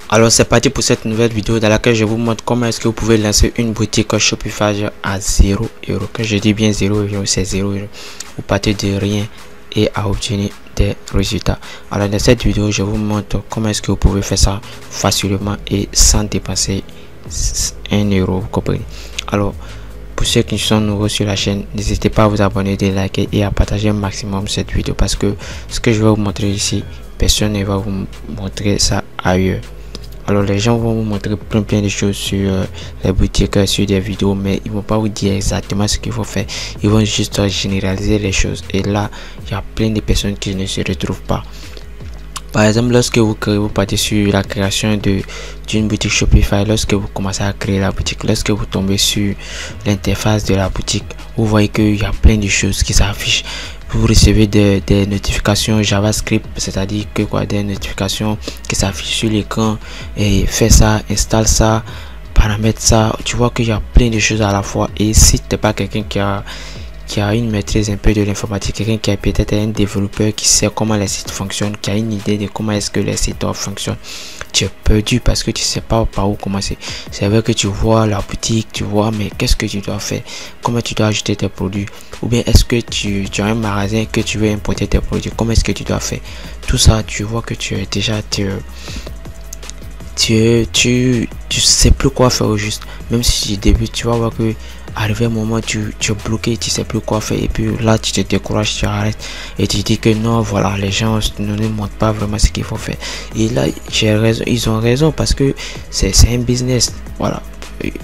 Alors c'est parti pour cette nouvelle vidéo dans laquelle je vous montre comment est-ce que vous pouvez lancer une boutique Shopify à 0 €. Quand je dis bien 0 €, c'est 0 €. Vous partez de rien et à obtenir des résultats. Alors dans cette vidéo, je vous montre comment est-ce que vous pouvez faire ça facilement et sans dépenser 1 €, vous comprenez. Alors pour ceux qui sont nouveaux sur la chaîne, n'hésitez pas à vous abonner, de liker et à partager un maximum cette vidéo, parce que ce que je vais vous montrer ici, personne ne va vous montrer ça ailleurs. Alors les gens vont vous montrer plein de choses sur les boutiques, sur des vidéos, mais ils vont pas vous dire exactement ce qu'il faut faire. Ils vont juste généraliser les choses, et là il y a plein de personnes qui ne se retrouvent pas. Par exemple, lorsque vous partez sur la création d'une boutique Shopify, lorsque vous commencez à créer la boutique, lorsque vous tombez sur l'interface de la boutique, vous voyez qu'il y a plein de choses qui s'affichent. Vous recevez des notifications JavaScript, c'est-à-dire que des notifications qui s'affichent sur l'écran, et fais ça, installe ça, paramètre ça. Tu vois qu'il y a plein de choses à la fois. Et si tu n'es pas quelqu'un qui a une maîtrise un peu de l'informatique, quelqu'un qui est peut-être un développeur qui sait comment les sites fonctionnent, qui a une idée de comment est-ce que les sites fonctionnent, tu es perdu parce que tu sais pas par où commencer. C'est vrai que tu vois la boutique, tu vois, mais qu'est-ce que tu dois faire, comment tu dois ajouter tes produits, ou bien est-ce que tu as un magasin que tu veux importer tes produits, comment est-ce que tu dois faire. Tout ça, tu vois que tu es déjà tu sais plus quoi faire au juste. Même si tu débutes, tu vas voir que arrivé un moment tu es bloqué, tu sais plus quoi faire, et puis là tu te décourages, tu arrêtes et tu dis que non, voilà, les gens ne montrent pas vraiment ce qu'il faut faire. Et là j'ai raison, ils ont raison, parce que c'est un business, voilà,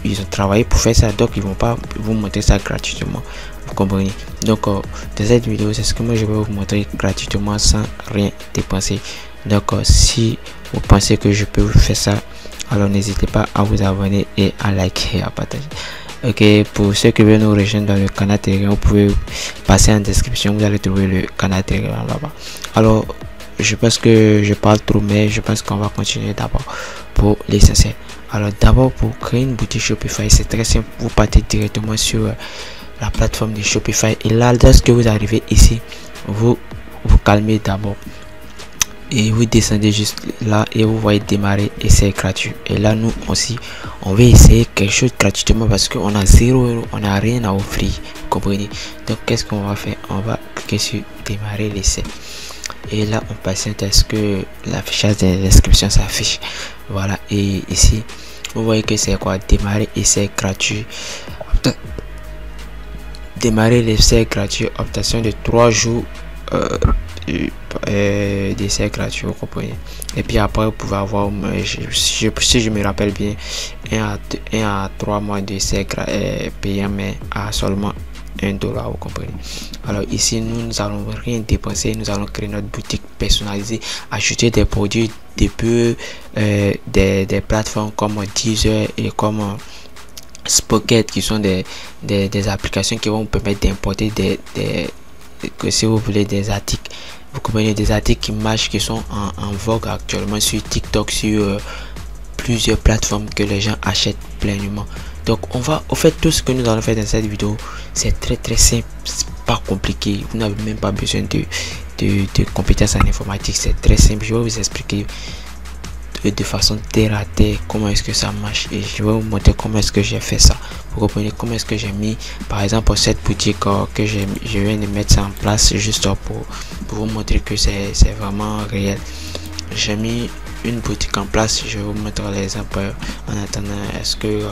ils ont travaillé pour faire ça, donc ils vont pas vous montrer ça gratuitement, vous comprenez. Donc dans cette vidéo, c'est ce que moi je vais vous montrer gratuitement sans rien dépenser. Donc si vous pensez que je peux vous faire ça, alors n'hésitez pas à vous abonner et à liker et à partager. Ok, pour ceux qui veulent nous rejoindre dans le canal Telegram, vous pouvez passer en description, vous allez trouver le canal Telegram là-bas. Alors je pense que je parle trop, mais je pense qu'on va continuer d'abord pour l'essentiel. Alors d'abord, pour créer une boutique Shopify, c'est très simple. Vous partez directement sur la plateforme de Shopify, et là lorsque vous arrivez ici, vous calmez d'abord et vous descendez juste là et vous voyez démarrer, essai gratuit. Et là nous aussi on va essayer quelque chose gratuitement, parce qu'on a 0 €, on n'a rien à offrir, vous comprenez. Donc qu'est-ce qu'on va faire, on va cliquer sur démarrer l'essai, et là on patiente à ce que l'affichage des inscriptions s'affiche. Voilà, et ici vous voyez que c'est quoi, démarrer essai gratuit, démarrer l'essai gratuit, optation de 3 jours d'essai gratuit, vous comprenez. Et puis après vous pouvez avoir, si je me rappelle bien, 1 à 3 mois d'essai payant, mais à seulement 1 $, vous comprenez. Alors ici nous allons rien dépenser, nous allons créer notre boutique personnalisée, acheter des produits depuis des plateformes comme Deezer et comme Spocket, qui sont des applications qui vont vous permettre d'importer que si vous voulez des articles, vous comprenez, des articles qui marchent, qui sont en vogue actuellement sur TikTok, sur plusieurs plateformes que les gens achètent pleinement. Donc on va, au fait, tout ce que nous allons faire dans cette vidéo, c'est très simple, c'est pas compliqué, vous n'avez même pas besoin de compétences en informatique, c'est très simple. Je vais vous expliquer de façon terre à terre comment est-ce que ça marche, et je vais vous montrer comment est-ce que j'ai fait ça. Vous comprenez, comment est-ce que j'ai mis par exemple cette boutique que je viens de mettre ça en place, juste pour vous montrer que c'est vraiment réel. J'ai mis une boutique en place, je vais vous montrer l'exemple en attendant. Est-ce que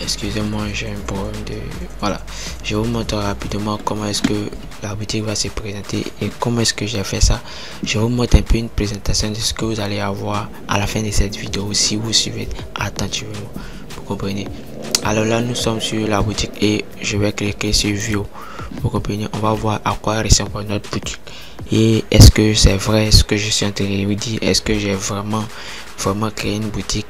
excusez-moi, j'ai un problème de, voilà, je vais vous montrer rapidement comment est-ce que la boutique va se présenter et comment est-ce que j'ai fait ça. Je vais vous montrer un peu une présentation de ce que vous allez avoir à la fin de cette vidéo si vous suivez attentivement, vous comprenez. Alors là nous sommes sur la boutique et je vais cliquer sur View, vous comprenez. On va voir à quoi ressemble notre boutique, et est-ce que c'est vrai ce que je suis en train de vous dire, est-ce que j'ai vraiment créé une boutique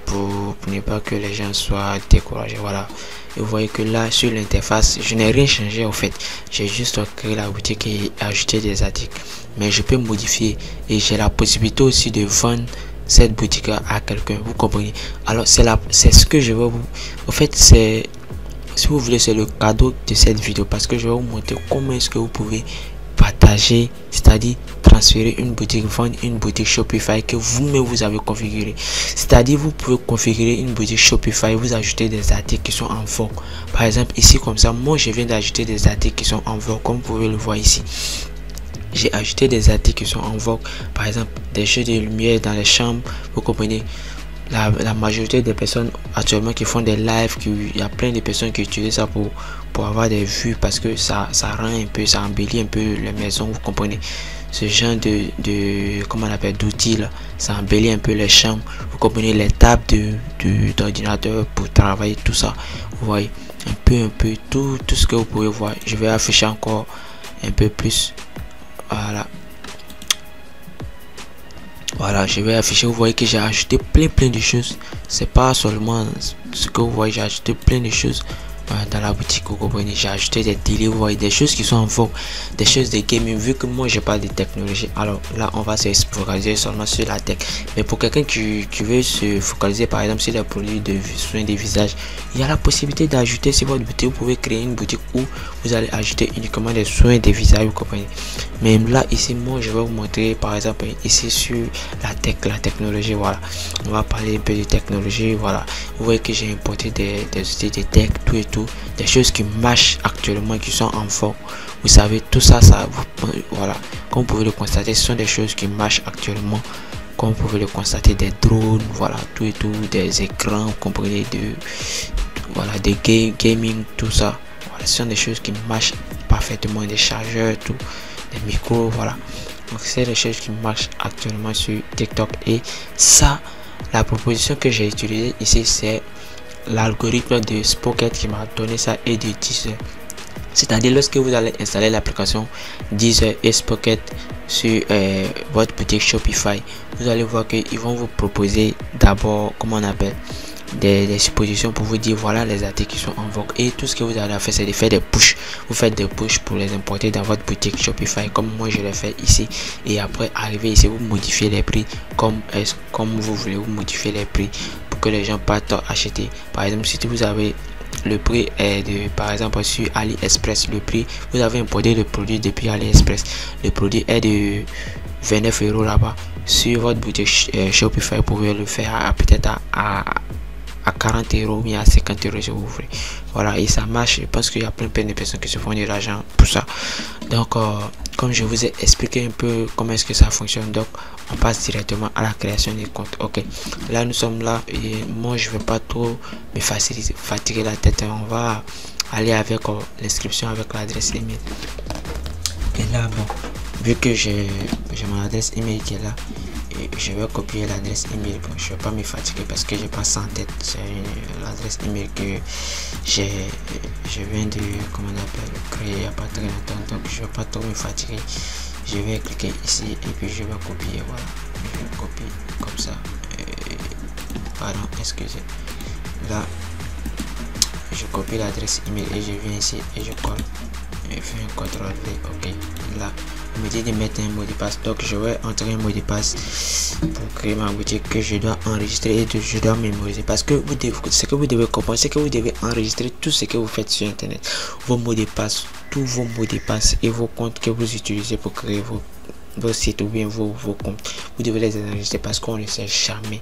pour ne pas que les gens soient découragés. Voilà, et vous voyez que là sur l'interface je n'ai rien changé. En fait, j'ai juste créé la boutique et ajouté des articles, mais je peux modifier, et j'ai la possibilité aussi de vendre cette boutique à quelqu'un, vous comprenez. Alors c'est ce que je vais vous, en fait, c'est, si vous voulez, c'est le cadeau de cette vidéo, parce que je vais vous montrer comment est-ce que vous pouvez partager, c'est-à-dire transférer une boutique, vendre une boutique Shopify que vous-même vous avez configuré. C'est-à-dire vous pouvez configurer une boutique Shopify, vous ajoutez des articles qui sont en vogue. Par exemple ici comme ça, moi je viens d'ajouter des articles qui sont en vogue comme vous pouvez le voir ici. J'ai ajouté des articles qui sont en vogue, par exemple des jeux de lumière dans les chambres, vous comprenez. La majorité des personnes actuellement qui font des lives, il y a plein de personnes qui utilisent ça pour avoir des vues parce que ça rend un peu, ça embellit un peu les maisons, vous comprenez. Ce genre comment on appelle, d'outils là, ça embellit un peu les chambres, vous comprenez, les tables d'ordinateur pour travailler, tout ça, vous voyez, un peu tout ce que vous pouvez voir. Je vais afficher encore un peu plus, voilà, je vais afficher. Vous voyez que j'ai ajouté plein de choses. C'est pas seulement ce que vous voyez, j'ai ajouté plein de choses dans la boutique, vous comprenez. J'ai ajouté des télé, vous voyez, des choses qui sont en vogue, des choses de gaming. Vu que moi j'ai pas de technologie, alors là on va se focaliser seulement sur la tech. Mais pour quelqu'un qui veut se focaliser par exemple sur les produits de soins des visages, il y a la possibilité d'ajouter sur votre boutique. Vous pouvez créer une boutique où vous allez ajouter uniquement des soins des visages, vous comprenez. Mais là ici moi je vais vous montrer par exemple ici sur la tech, la technologie. Voilà, on va parler un peu de technologie. Voilà, vous voyez que j'ai importé des outils de tech, tout et tout, des choses qui marchent actuellement, qui sont en forme. Vous savez, tout ça, voilà, comme vous pouvez le constater, ce sont des choses qui marchent actuellement. Comme vous pouvez le constater, des drones, voilà, tout et tout, des écrans, vous comprenez, voilà, des gaming, tout ça. Voilà, ce sont des choses qui marchent parfaitement, des chargeurs, tout, des micros, voilà. Donc c'est des choses qui marchent actuellement sur TikTok. Et ça, la proposition que j'ai utilisée ici, c'est l'algorithme de Spocket qui m'a donné ça et de Deezer. C'est-à-dire lorsque vous allez installer l'application Deezer et Spocket sur votre boutique Shopify, vous allez voir qu'ils vont vous proposer d'abord, comment on appelle, des suppositions pour vous dire voilà les articles qui sont en vogue, et tout ce que vous allez faire c'est de faire des push. Vous faites des push pour les importer dans votre boutique Shopify comme moi je l'ai fait ici, et après arriver ici vous modifiez les prix comme vous voulez, vous modifiez les prix pour que les gens partent acheter. Par exemple si vous avez le prix est de, par exemple sur AliExpress, le prix, vous avez importé le produit depuis AliExpress, le produit est de 29 € là-bas. Sur votre boutique Shopify, vous pouvez le faire peut-être à 40 € ou bien à 50 € si vous voulez. Voilà, et ça marche. Je pense qu'il y a plein de personnes qui se font de l'argent pour ça. Donc comme je vous ai expliqué un peu comment est-ce que ça fonctionne, donc on passe directement à la création des comptes. Ok, là nous sommes là et moi je vais pas trop me fatiguer la tête. On va aller avec l'inscription avec l'adresse email. Et là bon, vu que j'ai mon adresse email qui est là, je vais copier l'adresse email. Bon, je vais pas me fatiguer parce que j'ai pas ça en tête. C'est l'adresse email que je viens de, comment on appelle, créer il n'y a pas très longtemps, donc je vais pas trop me fatiguer. Je vais cliquer ici et puis je vais copier. Voilà, je vais copier comme ça. Pardon, excusez. Là je copie l'adresse email et je viens ici et je colle et fais un CTRL-V. ok, là on me dit de mettre un mot de passe, donc je vais entrer un mot de passe pour créer ma boutique que je dois enregistrer et que je dois mémoriser, parce que ce que vous devez comprendre, c'est que vous devez enregistrer tout ce que vous faites sur internet, vos mots de passe, tous vos mots de passe et vos comptes que vous utilisez pour créer vos sites ou bien vos comptes. Vous devez les enregistrer parce qu'on ne sait jamais,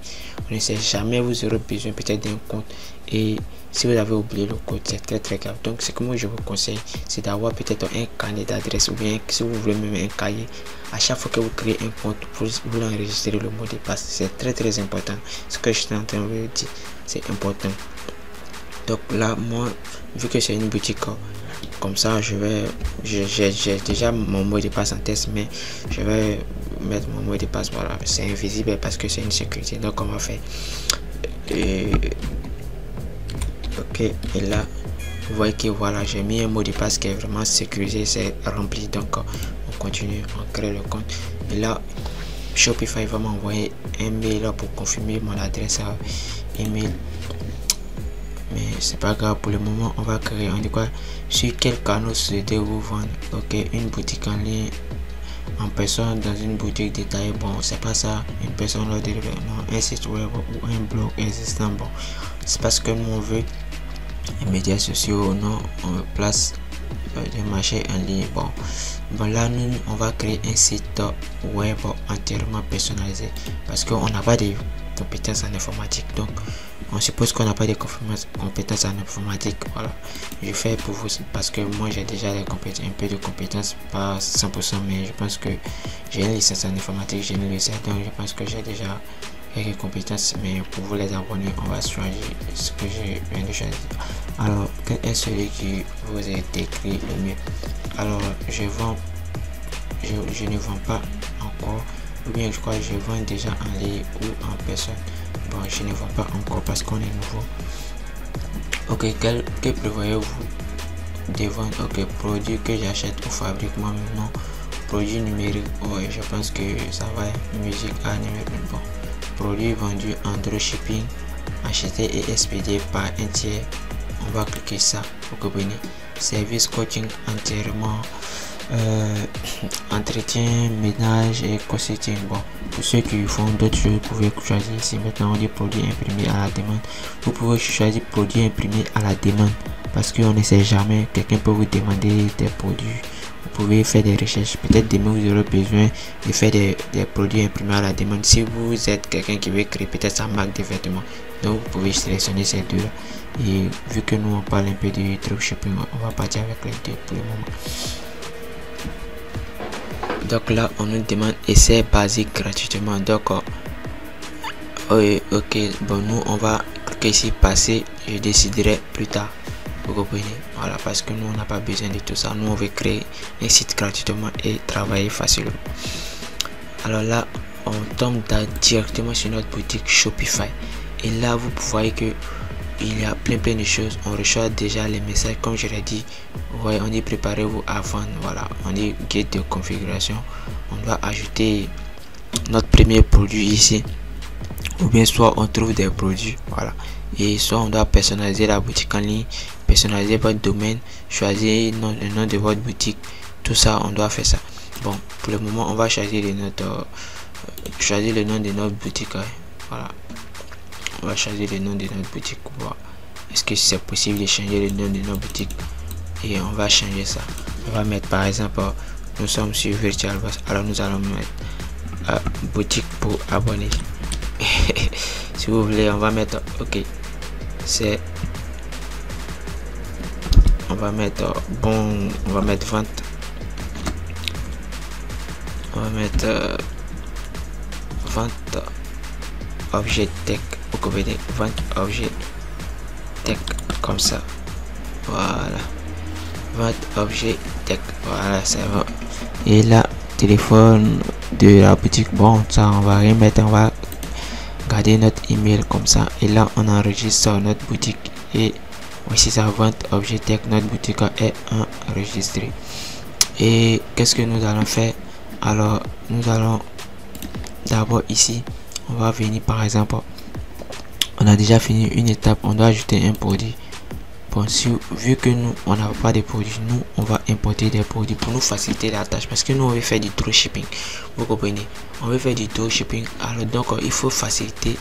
vous aurez besoin peut-être d'un compte et si vous avez oublié le code, c'est très grave. Donc ce que moi je vous conseille, c'est d'avoir peut-être un carnet d'adresse ou bien si vous voulez même un cahier. À chaque fois que vous créez un compte, vous enregistrez le mot de passe. C'est très important. Ce que je suis en train de vous dire, c'est important. Donc là moi, vu que c'est une boutique comme ça, j'ai déjà mon mot de passe en test, mais je vais mettre mon mot de passe. Voilà, c'est invisible parce que c'est une sécurité. Donc on va faire ok, et là vous voyez que voilà, j'ai mis un mot de passe qui est vraiment sécurisé, c'est rempli. Donc on continue, on crée le compte et là Shopify va m'envoyer un mail pour confirmer mon adresse email. Mais c'est pas grave, pour le moment on va créer, on dit quoi, sur quel canal souhaitez-vous vendre. Ok, une boutique en ligne, en personne, dans une boutique détaillée. Bon, c'est pas ça, une personne lors de non, un site web ou un blog existant. Bon, c'est parce que nous on veut les médias sociaux, non, on place des marchés en ligne. Bon, Bon, là nous on va créer un site web entièrement personnalisé parce qu'on n'a pas de compétences en informatique, donc on suppose qu'on n'a pas de compétences en informatique. Voilà, je fais pour vous parce que moi j'ai déjà un peu de compétences, pas 100%, mais je pense que j'ai une licence en informatique, j'ai une licence, donc je pense que j'ai déjà quelques compétences. Mais pour vous les abonnés, on va choisir ce que je viens de choisir. Alors, quel est celui qui vous est décrit le mieux? Alors, je ne vends pas encore, ou bien je crois que je vends déjà en ligne ou en personne. Bon, je ne vends pas encore parce qu'on est nouveau. Ok, que prévoyez-vous de vendre? Ok, produit que j'achète ou fabrique moi-même? Non. Produit numérique? Ouais, je pense que ça va. Musique à numérique? Bon. Produit vendu en dropshipping, acheté et expédié par un tiers. On va cliquer ça pour que vous voyez. Service coaching entièrement, entretien, ménage et consulting. Bon, pour ceux qui font d'autres choses, vous pouvez choisir ici. Maintenant on dit produit imprimé à la demande. Vous pouvez choisir produit imprimé à la demande parce qu'on ne sait jamais, quelqu'un peut vous demander des produits. Vous pouvez faire des recherches, peut-être demain vous aurez besoin de faire des produits imprimés à la demande. Si vous êtes quelqu'un qui veut créer peut-être sa marque de vêtements, donc vous pouvez sélectionner ces deux là. Et vu que nous on parle un peu de dropshipping, on va partir avec les deux pour le moment. Donc là on nous demande essai basique gratuitement. Donc ok, bon, nous on va cliquer ici passer, je déciderai plus tard. Vous comprenez? Voilà, parce que nous on n'a pas besoin de tout ça. Nous on veut créer un site gratuitement et travailler facilement. Alors là on tombe directement sur notre boutique Shopify et là vous voyez que il y a plein de choses. On reçoit déjà les messages comme je l'ai dit. Ouais, on dit préparez-vous à vendre. Voilà, on dit guide de configuration. On doit ajouter notre premier produit ici, ou bien soit on trouve des produits. Voilà, et soit on doit personnaliser la boutique en ligne, personnaliser votre domaine, choisir le nom de votre boutique. Tout ça on doit faire ça. Bon, pour le moment on va choisir le nom de notre boutique. Voilà, on va choisir le nom de notre boutique. Voilà. Est-ce que c'est possible de changer le nom de notre boutique? Et on va changer ça. On va mettre par exemple, nous sommes sur VirtualBoss, alors nous allons mettre boutique pour abonnés. Si vous voulez, on va mettre ok, c'est, on va mettre bon, on va mettre vente, on va mettre vente objet tech. Vous comprenez? Vente objet tech, comme ça. Voilà, vente objet tech. Voilà, c'est bon. Et là, téléphone de la boutique, bon, ça on va rien mettre, on va garder notre email comme ça. Et là on enregistre notre boutique et voici sa vente objet tech. Notre boutique est enregistrée. Et qu'est-ce que nous allons faire? Alors nous allons d'abord ici, on va venir par exemple, on a déjà fini une étape, on doit ajouter un produit. Bon, vu que nous on n'a pas de produits, nous on va importer des produits pour nous faciliter la tâche, parce que nous on veut faire du dropshipping. Vous comprenez? On veut faire du dropshipping, alors donc il faut faciliter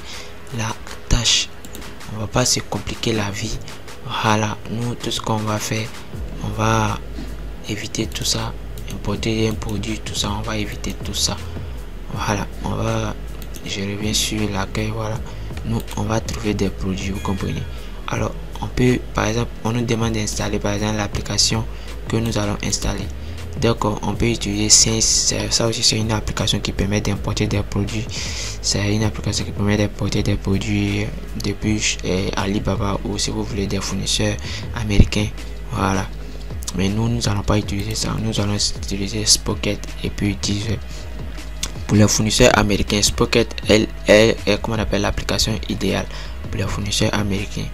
la tâche. On va pas se compliquer la vie. Voilà, nous tout ce qu'on va faire, on va éviter tout ça, importer un produit, tout ça, on va éviter tout ça. Voilà, je reviens sur l'accueil. Voilà, nous on va trouver des produits, vous comprenez? Alors on peut, par exemple, on nous demande d'installer par exemple l'application que nous allons installer. Donc on peut utiliser Sense. Ça aussi c'est une application qui permet d'importer des produits. C'est une application qui permet d'importer des produits depuis Alibaba, ou si vous voulez des fournisseurs américains. Voilà, mais nous allons pas utiliser ça. Nous allons utiliser Spocket et puis Deezer. Pour les fournisseurs américains, Spocket est comment on appelle l'application idéale pour les fournisseurs américains,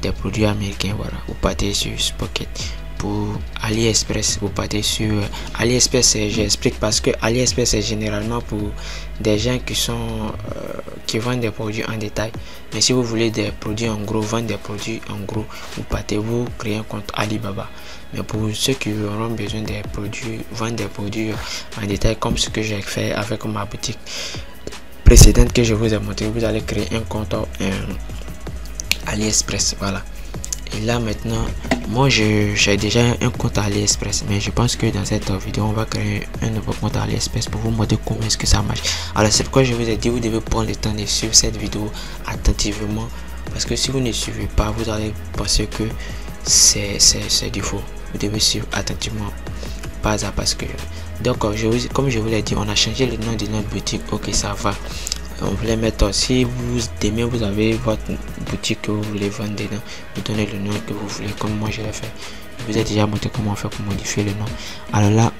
des produits américains. Voilà, vous partez sur Spocket. Pour AliExpress, vous partez sur AliExpress. J'explique parce que AliExpress est généralement pour des gens qui vendent des produits en détail. Mais si vous voulez des produits en gros, vendre des produits en gros, vous créez un compte Alibaba. Mais pour ceux qui auront besoin des produits, vendre des produits en détail, comme ce que j'ai fait avec ma boutique précédente que je vous ai montré, vous allez créer un compte AliExpress. Voilà. Et là maintenant, moi j'ai déjà un compte AliExpress, mais je pense que dans cette vidéo on va créer un nouveau compte AliExpress pour vous montrer comment est-ce que ça marche. Alors c'est pourquoi je vous ai dit, vous devez prendre le temps de suivre cette vidéo attentivement, parce que si vous ne suivez pas, vous allez penser que c'est du faux. Vous devez suivre attentivement, pas à pas, parce que donc comme je vous l'ai dit, on a changé le nom de notre boutique. Ok, ça va. On voulait mettre, si vous aimez, vous avez votre boutique que vous voulez vendre dedans, vous donnez le nom que vous voulez, comme moi je l'ai fait. Je vous ai déjà montré comment faire pour modifier le nom. Alors là,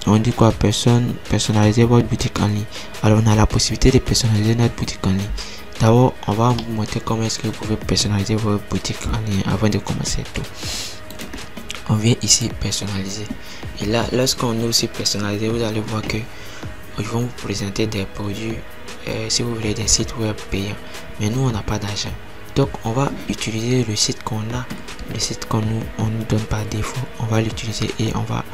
on dit quoi? Personnaliser votre boutique en ligne. Alors on a la possibilité de personnaliser notre boutique en ligne. D'abord, on va vous montrer comment est-ce que vous pouvez personnaliser votre boutique en ligne avant de commencer tout. On vient ici personnaliser, et là lorsqu'on ouvre aussi personnaliser, vous allez voir que ils vont vous présenter des produits, si vous voulez des sites web payants, mais nous on n'a pas d'argent, donc on va utiliser le site qu'on a, le site qu'on nous donne par défaut. On va l'utiliser et on va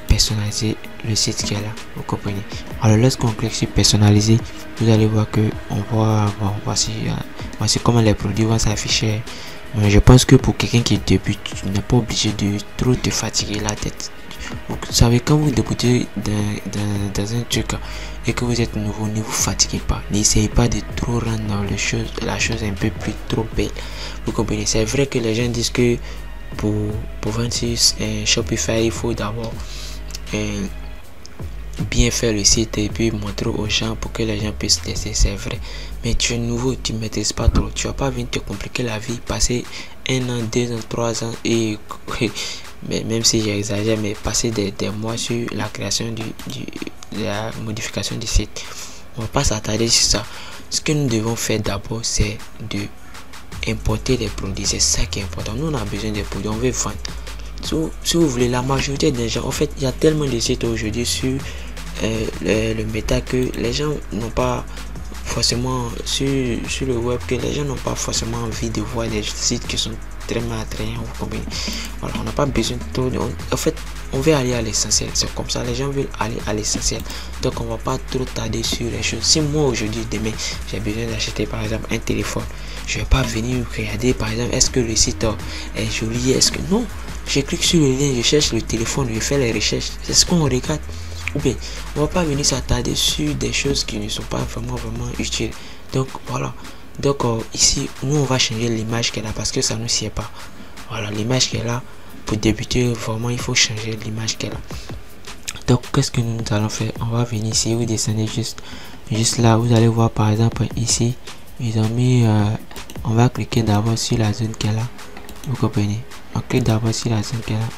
personnaliser le site qui est là, vous comprenez. Alors lorsqu'on clique sur personnaliser, vous allez voir que on voit, bon, voici comment les produits vont s'afficher. Mais je pense que pour quelqu'un qui débute, tu n'es pas obligé de trop te fatiguer la tête. Vous savez, quand vous débutez dans un truc et que vous êtes nouveau, ne vous fatiguez pas. N'essayez pas de trop rendre la chose un peu plus trop belle. Vous comprenez? C'est vrai que les gens disent que pour vendre sur Shopify, il faut d'abord bien faire le site et puis montrer aux gens pour que les gens puissent tester. C'est vrai, mais tu es nouveau, tu ne maîtrises pas trop, tu vas pas venir te compliquer la vie, passer 1 an, 2 ans, 3 ans et mais même si j'exagère, mais passer des mois sur la création de la modification du site. On va pas s'attarder sur ça. Ce que nous devons faire d'abord, c'est de importer les produits. C'est ça qui est important. Nous on a besoin des produits, on veut vendre. Si vous voulez, la majorité des gens, en fait, il y a tellement de sites aujourd'hui sur le méta que les gens n'ont pas forcément sur le web, que les gens n'ont pas forcément envie de voir des sites qui sont très attrayants. Vous comprenez? Voilà, on n'a pas besoin de tout. En fait, on veut aller à l'essentiel. C'est comme ça, les gens veulent aller à l'essentiel. Donc on va pas trop tarder sur les choses. Si moi aujourd'hui, demain, j'ai besoin d'acheter par exemple un téléphone, je vais pas venir regarder par exemple est-ce que le site est joli, est-ce que non. Je clique sur le lien, je cherche le téléphone, je fais les recherches. C'est ce qu'on regarde. Ou bien, on va pas venir s'attarder sur des choses qui ne sont pas vraiment utiles. Donc voilà. Donc ici, nous on va changer l'image qu'elle a parce que ça ne nous sied pas. Voilà, l'image qu'elle a, pour débuter, vraiment il faut changer l'image qu'elle a. Donc qu'est-ce que nous allons faire? On va venir ici, vous descendez juste là, vous allez voir par exemple ici, ils ont mis, on va cliquer d'abord sur la zone qu'elle a. Vous comprenez? On clique d'abord sur la zone qu'elle a,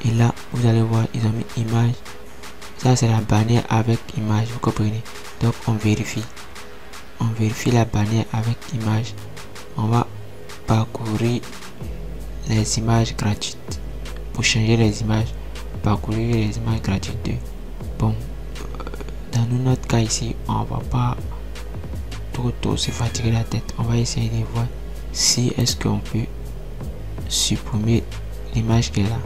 et là vous allez voir ils ont mis image. Ça c'est la bannière avec image, vous comprenez? Donc on vérifie la bannière avec image. On va parcourir les images gratuites. Pour changer les images, parcourir les images gratuites. Bon, dans notre cas ici, on va pas trop se fatiguer la tête. On va essayer de voir si est-ce qu'on peut supprimer l'image qu'elle a.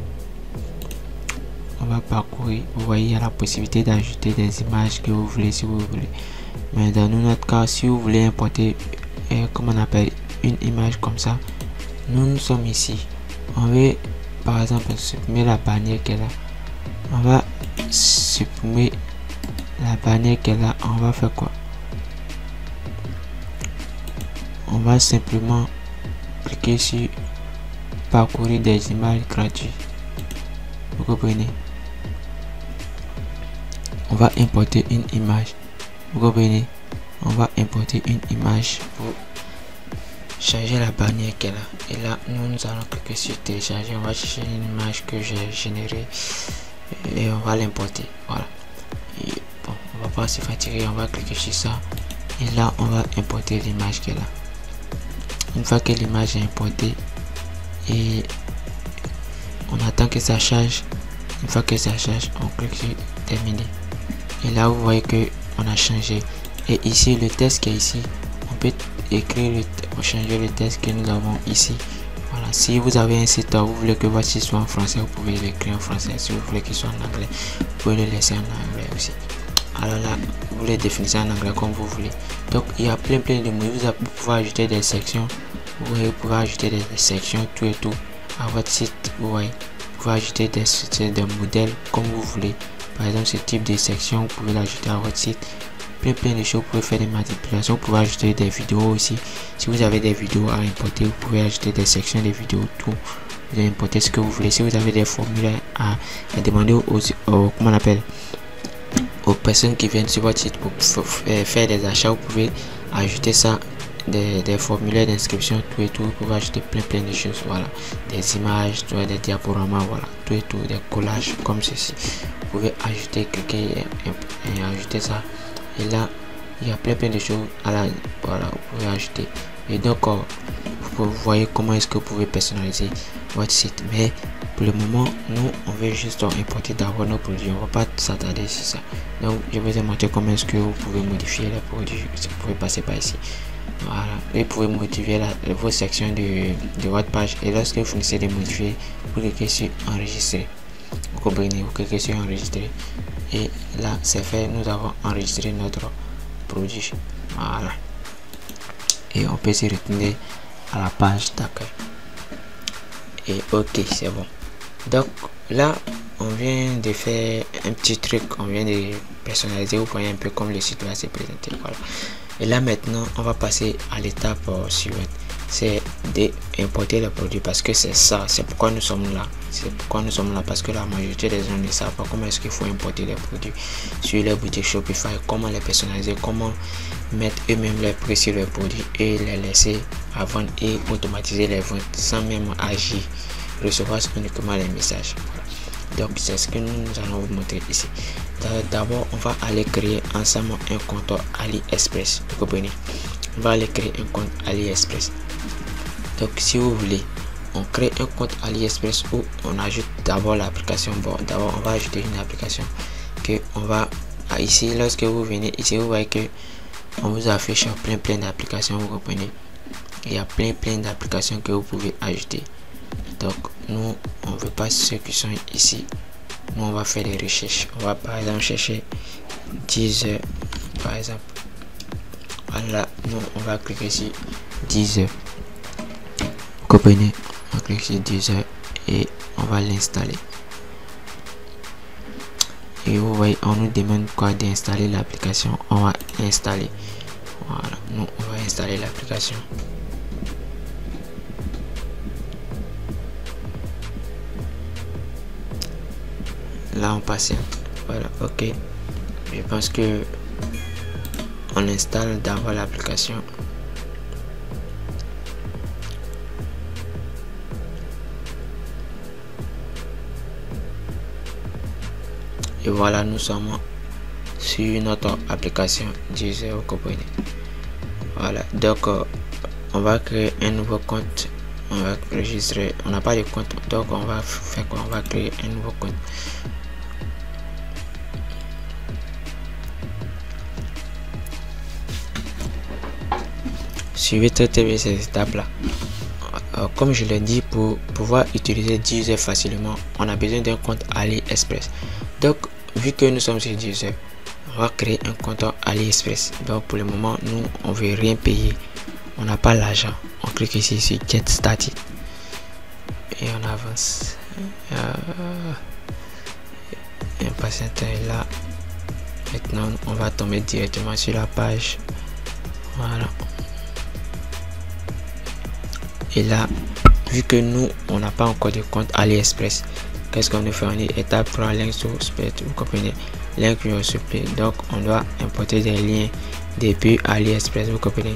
On va parcourir. Vous voyez, il y a la possibilité d'ajouter des images que vous voulez si vous voulez. Mais dans notre cas, si vous voulez importer, comme on appelle, une image comme ça, nous sommes ici. On veut par exemple supprimer la bannière qu'elle a. On va supprimer la bannière qu'elle a. On va faire quoi? On va simplement cliquer sur parcourir des images gratuites. Vous comprenez? On va importer une image. Vous comprenez? On va importer une image pour changer la bannière qu'elle a. Et là, nous allons cliquer sur télécharger. On va chercher une image que j'ai générée et on va l'importer. Voilà. Et bon, on va pas se fatiguer. On va cliquer sur ça. Et là, on va importer l'image qu'elle a. Une fois que l'image est importée, et on attend que ça charge. Une fois que ça charge, on clique sur terminer. Et là, vous voyez que on a changé. Et ici, le texte qui est ici, on peut écrire pour changer le texte que nous avons ici. Voilà, si vous avez un site, vous voulez que votre site soit en français, vous pouvez l'écrire en français. Si vous voulez qu'il soit en anglais, vous pouvez le laisser en anglais aussi. Alors là, vous voulez définir ça en anglais comme vous voulez. Donc il y a plein de mots. Vous pouvez ajouter des sections. Vous pouvez ajouter des sections, tout et tout. à votre site. Vous voyez, vous pouvez ajouter des modèles comme vous voulez. Par exemple, ce type de section, vous pouvez l'ajouter à votre site. Plein de choses, vous pouvez faire des manipulations, vous pouvez ajouter des vidéos aussi. Si vous avez des vidéos à importer, vous pouvez ajouter des sections de vidéos, tout. Vous importez ce que vous voulez. Si vous avez des formulaires à demander comment on appelle, aux personnes qui viennent sur votre site pour faire des achats, vous pouvez ajouter ça, des formulaires d'inscription, tout et tout. Vous pouvez ajouter plein de choses, voilà, des images, des diaporamas, voilà, tout et tout, des collages comme ceci. Vous pouvez ajouter, cliquer et ajouter ça. Et là, il y a plein de choses à la, voilà, vous pouvez ajouter. Et donc, vous voyez comment est-ce que vous pouvez personnaliser votre site. Mais pour le moment, nous, on veut juste importer d'abord nos produits. On va pas s'attarder sur ça. Donc, je vais vous montrer comment est-ce que vous pouvez modifier les produits. Vous pouvez passer par ici. Voilà. Et vous pouvez modifier vos sections de votre page. Et lorsque vous finissez de modifier, vous cliquez sur enregistrer. Vous comprenez, vous cliquez sur enregistrer. Et là, c'est fait. Nous avons enregistré notre produit. Voilà. Et on peut se retourner à la page d'accueil. Et ok, c'est bon. Donc là, on vient de faire un petit truc, on vient de personnaliser. Vous voyez un peu comme le site va se présenter. Voilà. Et là maintenant, on va passer à l'étape suivante. C'est d'importer les produits, parce que c'est ça, c'est pourquoi nous sommes là. C'est pourquoi nous sommes là, parce que la majorité des gens ne savent pas comment est-ce qu'il faut importer les produits sur les boutiques Shopify, comment les personnaliser, comment mettre eux-mêmes les prix sur les produits et les laisser à vendre et automatiser les ventes sans même agir, recevoir uniquement les messages. Voilà. Donc c'est ce que nous allons vous montrer ici. D'abord, on va aller créer ensemble un compte AliExpress. Vous comprenez? On va aller créer un compte AliExpress. Donc si vous voulez, on crée un compte AliExpress où on ajoute d'abord l'application. Bon, d'abord on va ajouter une application que on va ici. Lorsque vous venez ici, vous voyez que on vous affiche plein d'applications. Vous comprenez? Il y a plein d'applications que vous pouvez ajouter. Donc nous, on veut pas ceux qui sont ici. Nous, on va faire des recherches. On va par exemple chercher Deezer, par exemple. Voilà, nous on va cliquer sur Deezer. Vous comprenez? On va cliquer sur Deezer et on va l'installer. Et vous voyez, on nous demande quoi d'installer l'application. On va installer. Voilà, nous on va installer l'application. Là on patiente. Voilà, ok. Je pense que on installe d'abord l'application. Et voilà, nous sommes sur notre application Deezer, vous comprenez. Voilà, donc on va créer un nouveau compte. On va enregistrer. On n'a pas de compte, donc on va faire quoi? On va créer un nouveau compte. Suivez très bien ces étapes là. Comme je l'ai dit, pour pouvoir utiliser Deezer facilement, on a besoin d'un compte AliExpress. Donc vu que nous sommes sur Deezer, on va créer un compte AliExpress. Donc pour le moment, nous on veut rien payer, on n'a pas l'argent. On clique ici sur Get Started et on avance. Impatient est là. Maintenant on va tomber directement sur la page. Voilà. Et là, vu que nous on n'a pas encore de compte AliExpress, qu'est-ce qu'on doit faire? On est étape 3, link sur support. Vous comprenez? Link sur support. Donc on doit importer des liens depuis AliExpress. Vous comprenez?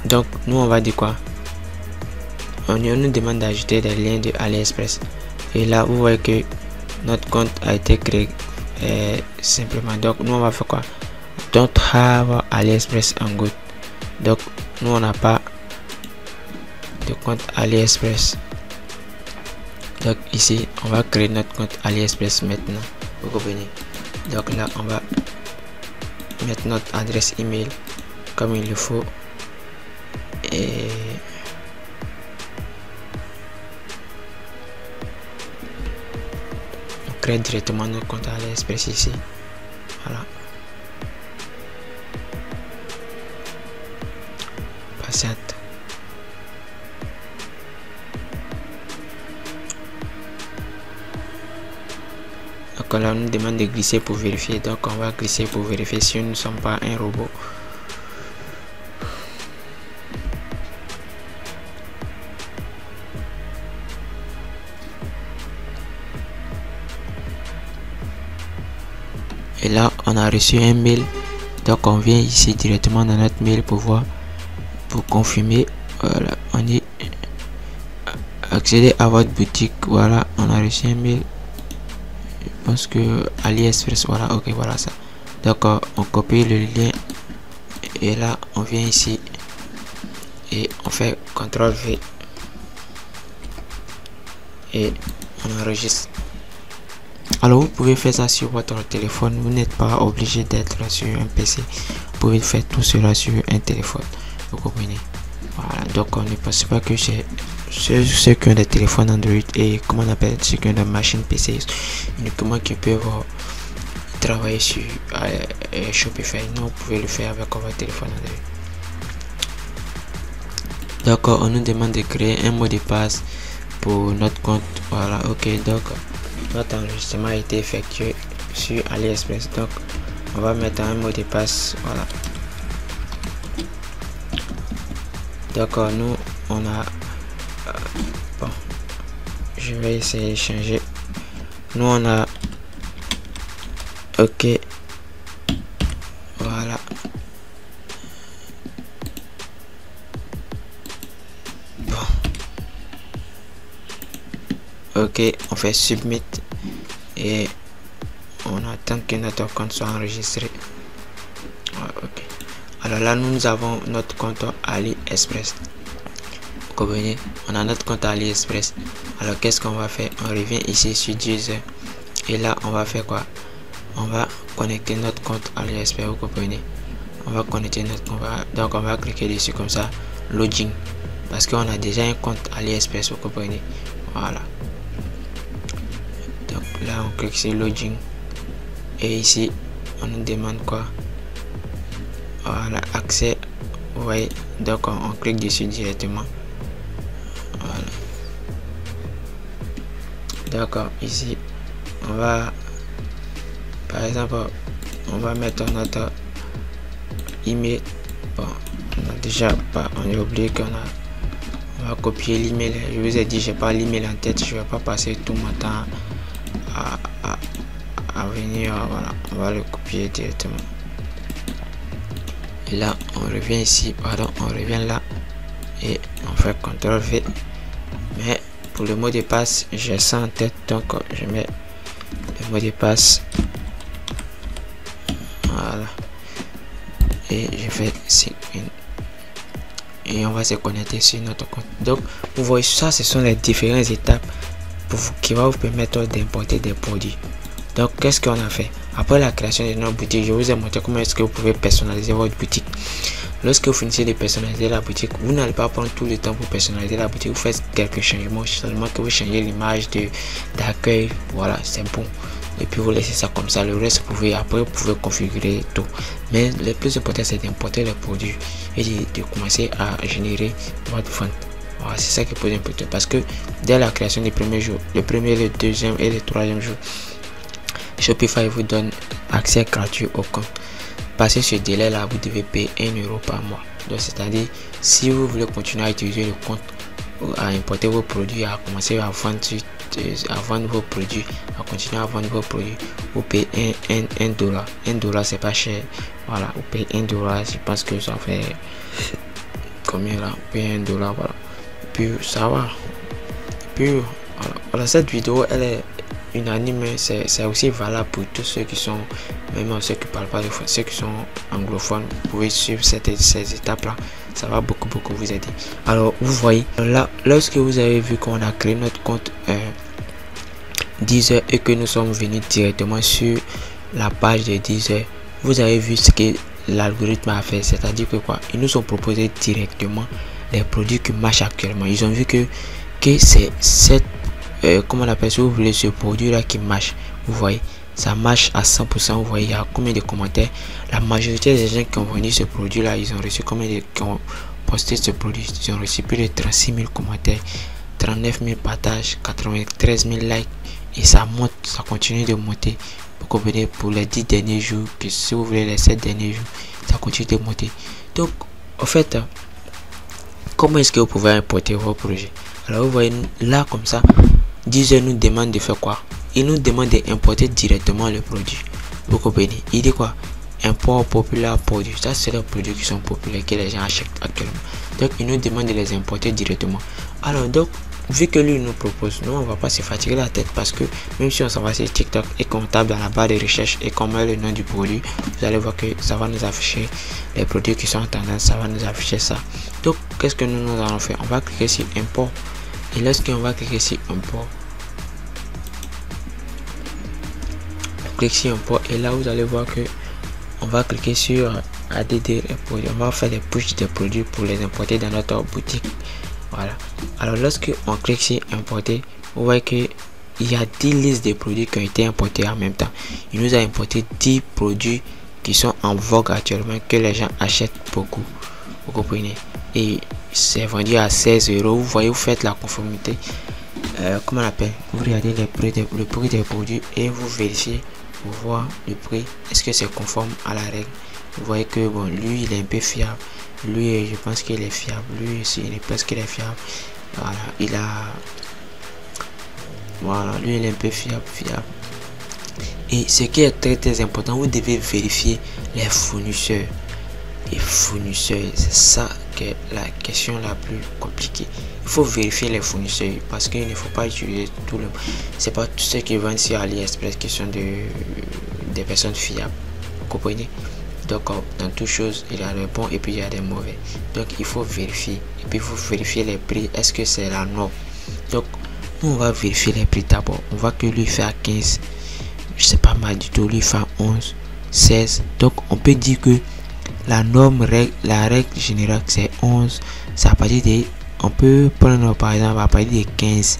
Donc nous on va dire quoi? On nous demande d'ajouter des liens de AliExpress. Et là vous voyez que notre compte a été créé simplement. Donc nous on va faire quoi? Don't have AliExpress on good. Donc nous on n'a pas de compte AliExpress. Donc ici on va créer notre compte AliExpress maintenant. Vous comprenez? Donc là on va mettre notre adresse email comme il le faut et on crée directement notre compte AliExpress ici. Voilà. Patiente. Donc là, on nous demande de glisser pour vérifier. Donc on va glisser pour vérifier si nous ne sommes pas un robot. Et là, on a reçu un mail. Donc on vient ici directement dans notre mail pour voir, pour confirmer. Voilà, on dit accéder à votre boutique. Voilà, on a reçu un mail. Je pense que AliExpress, voilà, ok, voilà ça. Donc on copie le lien et là on vient ici et on fait CTRL V et on enregistre. Alors vous pouvez faire ça sur votre téléphone, vous n'êtes pas obligé d'être sur un PC, vous pouvez faire tout cela sur un téléphone, vous comprenez. Voilà, donc on ne pense pas que c'est ceux qui ont des téléphones Android et comment on appelle ceux qui ont des machines PC uniquement qui peuvent travailler sur Shopify. Non, vous pouvez le faire avec votre téléphone Android. Donc on nous demande de créer un mot de passe pour notre compte. Voilà, ok, donc notre enregistrement a été effectué sur AliExpress. Donc on va mettre un mot de passe. Voilà. Donc nous on a bon, je vais essayer de changer. Nous on a ok, voilà. Bon, ok, on fait submit et on attend que notre compte soit enregistré. Ok, alors là nous avons notre compte AliExpress. Vous comprenez, on a notre compte AliExpress. Alors qu'est-ce qu'on va faire? On revient ici sur Deezer et là on va faire quoi? On va connecter notre compte AliExpress. Vous comprenez, on va connecter notre compte. Donc on va cliquer dessus comme ça, login, parce qu'on a déjà un compte AliExpress. Vous comprenez, voilà. Donc là on clique sur login et ici on nous demande quoi? Voilà, accès. Vous voyez, donc on clique dessus directement. Voilà. D'accord, ici on va par exemple, on va mettre notre email. Bon, on a déjà pas, on a oublié qu'on a, on va copier l'email. Je vous ai dit, j'ai pas l'email en tête, je vais pas passer tout mon temps à venir. Voilà, on va le copier directement. Et là on revient ici, pardon, on revient là et on fait CTRL V. Mais pour le mot de passe, j'ai ça en tête, donc je mets le mot de passe. Voilà, et je fais et on va se connecter sur notre compte. Donc vous voyez, ça ce sont les différentes étapes qui va vous permettre d'importer des produits. Donc qu'est-ce qu'on a fait après la création de notre boutique? Je vous ai montré comment est-ce que vous pouvez personnaliser votre boutique. Lorsque vous finissez de personnaliser la boutique, vous n'allez pas prendre tout le temps pour personnaliser la boutique. Vous faites quelques changements, seulement que vous changez l'image d'accueil. Voilà, c'est bon. Et puis vous laissez ça comme ça. Le reste, après vous pouvez configurer tout. Mais le plus important, c'est d'importer les produits et de commencer à générer votre vente. Voilà, c'est ça qui est plus important, parce que dès la création des premiers jours, le premier, le deuxième et le troisième jour, Shopify vous donne accès gratuit au compte. Passé ce délai là, vous devez payer 1 € par mois. Donc c'est à dire, si vous voulez continuer à utiliser le compte, à importer vos produits, à commencer à vendre vos produits, à continuer à vendre vos produits, vous payez $1. $1 c'est pas cher. Voilà, vous payez $1. Je pense que ça fait combien là? Vous payez $1, voilà. Puis ça va. Puis voilà, cette vidéo elle est unanime, c'est aussi valable pour tous ceux qui sont, même ceux qui parlent pas de français, ceux qui sont anglophones. Vous pouvez suivre ces étapes là, ça va beaucoup vous aider. Alors vous voyez là, lorsque vous avez vu qu'on a créé notre compte Deezer et que nous sommes venus directement sur la page de Deezer, vous avez vu ce que l'algorithme a fait, c'est à dire que quoi, ils nous ont proposé directement les produits qui marchent actuellement. Ils ont vu que c'est cette comment on appelle, si vous voulez, ce produit là qui marche. Vous voyez, ça marche à 100%. Vous voyez, il y a combien de commentaires? La majorité des gens qui ont vendu ce produit là, ils ont reçu combien de, qui ont posté ce produit, ils ont reçu plus de 36 000 commentaires, 39 000 partages, 93 000 likes et ça monte, ça continue de monter. Vous comprenez, pour les 10 derniers jours, que si vous voulez les 7 derniers jours, ça continue de monter. Donc en fait, comment est-ce que vous pouvez importer vos projets? Alors vous voyez là comme ça, Deezer nous demande de faire quoi? Il nous demande d'importer directement le produit. Vous comprenez? Il dit quoi? Import populaire produit. Ça c'est les produits qui sont populaires que les gens achètent actuellement. Donc il nous demande de les importer directement. Alors donc vu que lui nous propose, nous on va pas se fatiguer la tête, parce que même si on s'en va sur TikTok et qu'on tape dans la barre de recherche et qu'on met le nom du produit, vous allez voir que ça va nous afficher les produits qui sont en tendance, ça va nous afficher ça. Donc qu'est-ce que nous allons faire? On va cliquer sur import, et lorsqu'on va cliquer sur import, on clique sur import, et là vous allez voir que on va cliquer sur ADD les produits. On va faire des push des produits pour les importer dans notre boutique. Voilà. Alors lorsque on clique sur importer, vous voyez que il y a 10 listes de produits qui ont été importés en même temps. Il nous a importé 10 produits qui sont en vogue actuellement, que les gens achètent beaucoup. Vous comprenez? Et c'est vendu à 16 €. Vous voyez, vous faites la conformité. Comment on appelle? Vous regardez le prix des produits et vous vérifiez pour voir le prix. Est-ce que c'est conforme à la règle? Vous voyez que bon, lui il est un peu fiable. Lui, je pense qu'il est fiable. Lui aussi, il pense qu'il est fiable. Voilà, lui il est un peu fiable. Et ce qui est très important, vous devez vérifier les fournisseurs. C'est ça que est la question la plus compliquée. Il faut vérifier les fournisseurs, parce qu'il ne faut pas utiliser tout le monde. C'est pas tous ceux qui vendent sur AliExpress qui sont des personnes fiables. Vous comprenez? Donc dans toute chose, il y a des bons et puis il y a des mauvais. Donc il faut vérifier. Et puis il faut vérifier les prix. Est-ce que c'est la norme? Donc nous on va vérifier les prix d'abord. On voit que lui fait à 15. Je sais pas mal du tout. Lui fait à 11, 16. Donc on peut dire que la norme, la règle générale c'est 11. C'est à partir de, on peut prendre par exemple à partir de 15.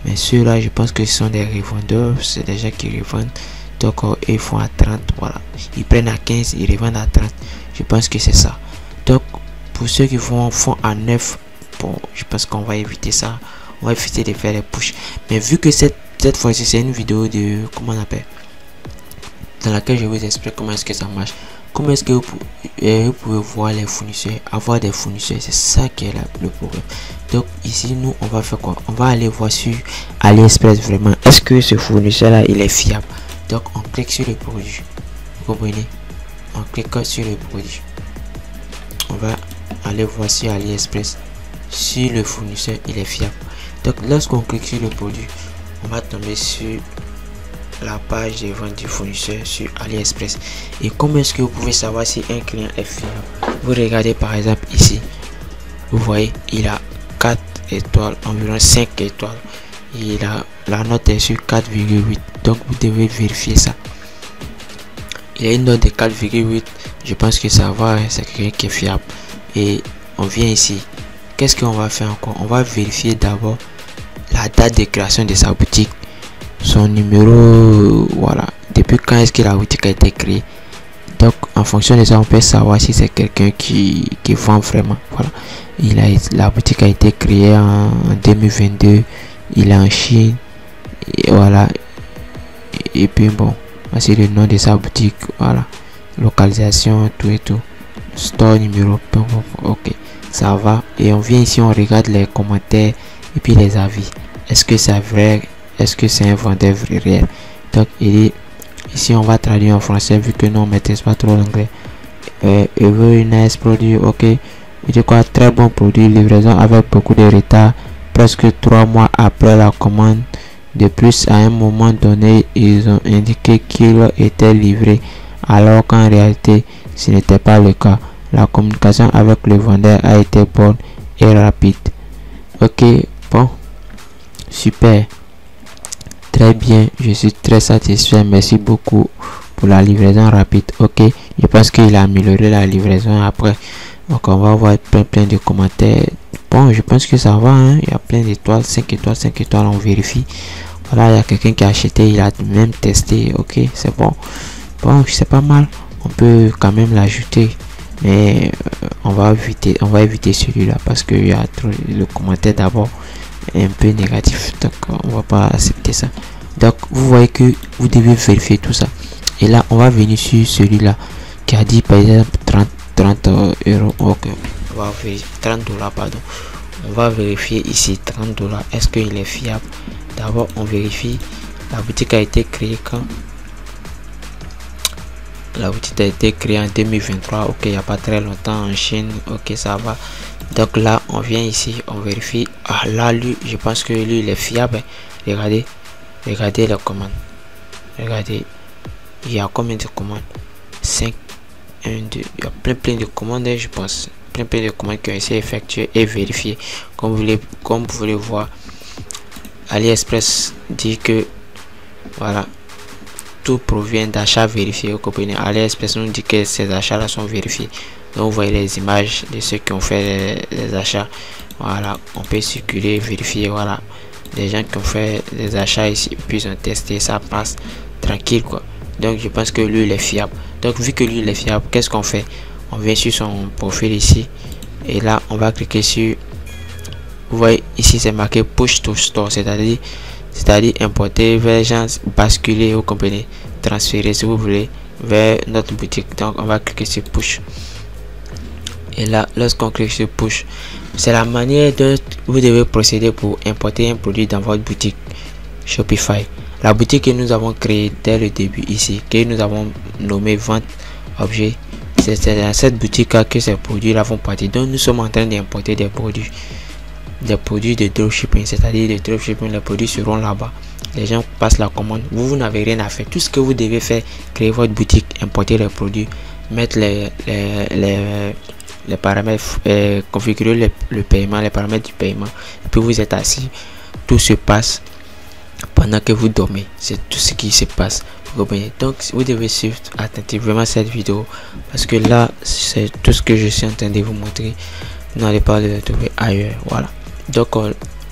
Mais ceux-là, je pense que ce sont des revendeurs. C'est des gens qui revendent. Donc ils font à 30, voilà, ils prennent à 15, ils revendent à 30. Je pense que c'est ça. Donc pour ceux qui font à 9, bon, je pense qu'on va éviter ça. On va éviter de faire les push. Mais vu que cette fois-ci c'est une vidéo de, comment on appelle, dans laquelle je vous explique comment est-ce que ça marche, comment est-ce que vous pouvez voir les fournisseurs, avoir des fournisseurs. C'est ça qui est le problème. Donc ici nous on va faire quoi? On va aller voir sur AliExpress vraiment, est-ce que ce fournisseur là il est fiable. Donc on clique sur le produit, vous comprenez? On clique sur le produit, on va aller voir sur AliExpress si le fournisseur il est fiable. Donc lorsqu'on clique sur le produit, on va tomber sur la page de vente du fournisseur sur AliExpress. Et comment est-ce que vous pouvez savoir si un client est fiable? Vous regardez par exemple ici, vous voyez il a 4 étoiles, environ 5 étoiles. Il a la note est sur 4,8. donc vous devez vérifier ça. Il y a une note de 4,8. je pense que ça va, c'est quelqu'un qui est fiable. Et on vient ici, qu'est-ce qu'on va faire encore? On va vérifier d'abord la date de création de sa boutique, son numéro, voilà, depuis quand est-ce que la boutique a été créée. Donc en fonction de ça on peut savoir si c'est quelqu'un qui vend vraiment. Voilà, la boutique a été créée en 2022. Il est en Chine, et voilà. Et puis bon, voici le nom de sa boutique, voilà, localisation, tout et tout, store numéro, ok, ça va. Et on vient ici, on regarde les commentaires et puis les avis. Est-ce que c'est vrai? Est-ce que c'est un vendeur vrai réel? Donc ici on va traduire en français vu que nous on maîtrise pas trop l'anglais. Very nice produit, ok. Il dit quoi? Très bon produit, livraison avec beaucoup de retard, presque 3 mois après la commande. De plus, à un moment donné, ils ont indiqué qu'il était livré, alors qu'en réalité, ce n'était pas le cas. La communication avec le vendeur a été bonne et rapide. Ok, bon, super, très bien, je suis très satisfait. Merci beaucoup pour la livraison rapide. Ok, je pense qu'il a amélioré la livraison après. Donc on va voir plein de commentaires. Bon, je pense que ça va, hein? Il y a plein d'étoiles, 5 étoiles, 5 étoiles, on vérifie. Voilà, il y a quelqu'un qui a acheté, il a même testé. Ok, c'est bon. Bon, c'est pas mal. On peut quand même l'ajouter, mais on va éviter celui-là parce qu'il y a trop le commentaire d'abord est un peu négatif. Donc on va pas accepter ça. Donc vous voyez que vous devez vérifier tout ça. Et là on va venir sur celui-là qui a dit par exemple 30 euros. Ok, on va vérifier 30 $, pardon. On va vérifier ici 30 $. Est-ce qu'il est fiable? D'abord on vérifie. La boutique a été créée quand? La boutique a été créée en 2023. Ok, il n'y a pas très longtemps en Chine. Ok, ça va. Donc là on vient ici, on vérifie. Ah là, lui, je pense que lui il est fiable. Regardez les commandes. Regardez, il y a combien de commandes? 5, 1, 2, il y a plein de commandes, je pense. Plein de commandes qui ont été effectuées et vérifiées. Comme vous pouvez le voir, AliExpress dit que voilà, tout provient d'achats vérifiés. Vous comprenez? AliExpress nous dit que ces achats là sont vérifiés. Donc vous voyez les images de ceux qui ont fait les achats. Voilà, on peut circuler, vérifier. Voilà, les gens qui ont fait des achats ici, puis ont testé, ça passe tranquille quoi. Donc je pense que lui il est fiable. Donc vu que lui il est fiable, qu'est-ce qu'on fait? On vient sur son profil ici et là on va cliquer sur, vous voyez ici c'est marqué push to store, c'est-à-dire importer vers gens, basculer, vous comprenez, transférer si vous voulez vers notre boutique. Donc on va cliquer sur push. Et là, lorsqu'on clique sur push, c'est la manière dont vous devez procéder pour importer un produit dans votre boutique Shopify. La boutique que nous avons créée dès le début ici, que nous avons nommé vente objet, c'est dans cette boutique là que ces produits là vont partir. Donc nous sommes en train d'importer des produits de dropshipping, c'est-à-dire de dropshipping. Les produits seront là-bas. Les gens passent la commande. Vous n'avez rien à faire. Tout ce que vous devez faire, créer votre boutique, importer les produits, mettre les paramètres, configurer le paiement, les paramètres du paiement, et puis vous êtes assis. Tout se passe pendant que vous dormez. C'est tout ce qui se passe. Donc vous devez suivre attentivement cette vidéo parce que là c'est tout ce que je suis en train de vous montrer. Vous n'allez pas le trouver ailleurs. Voilà. Donc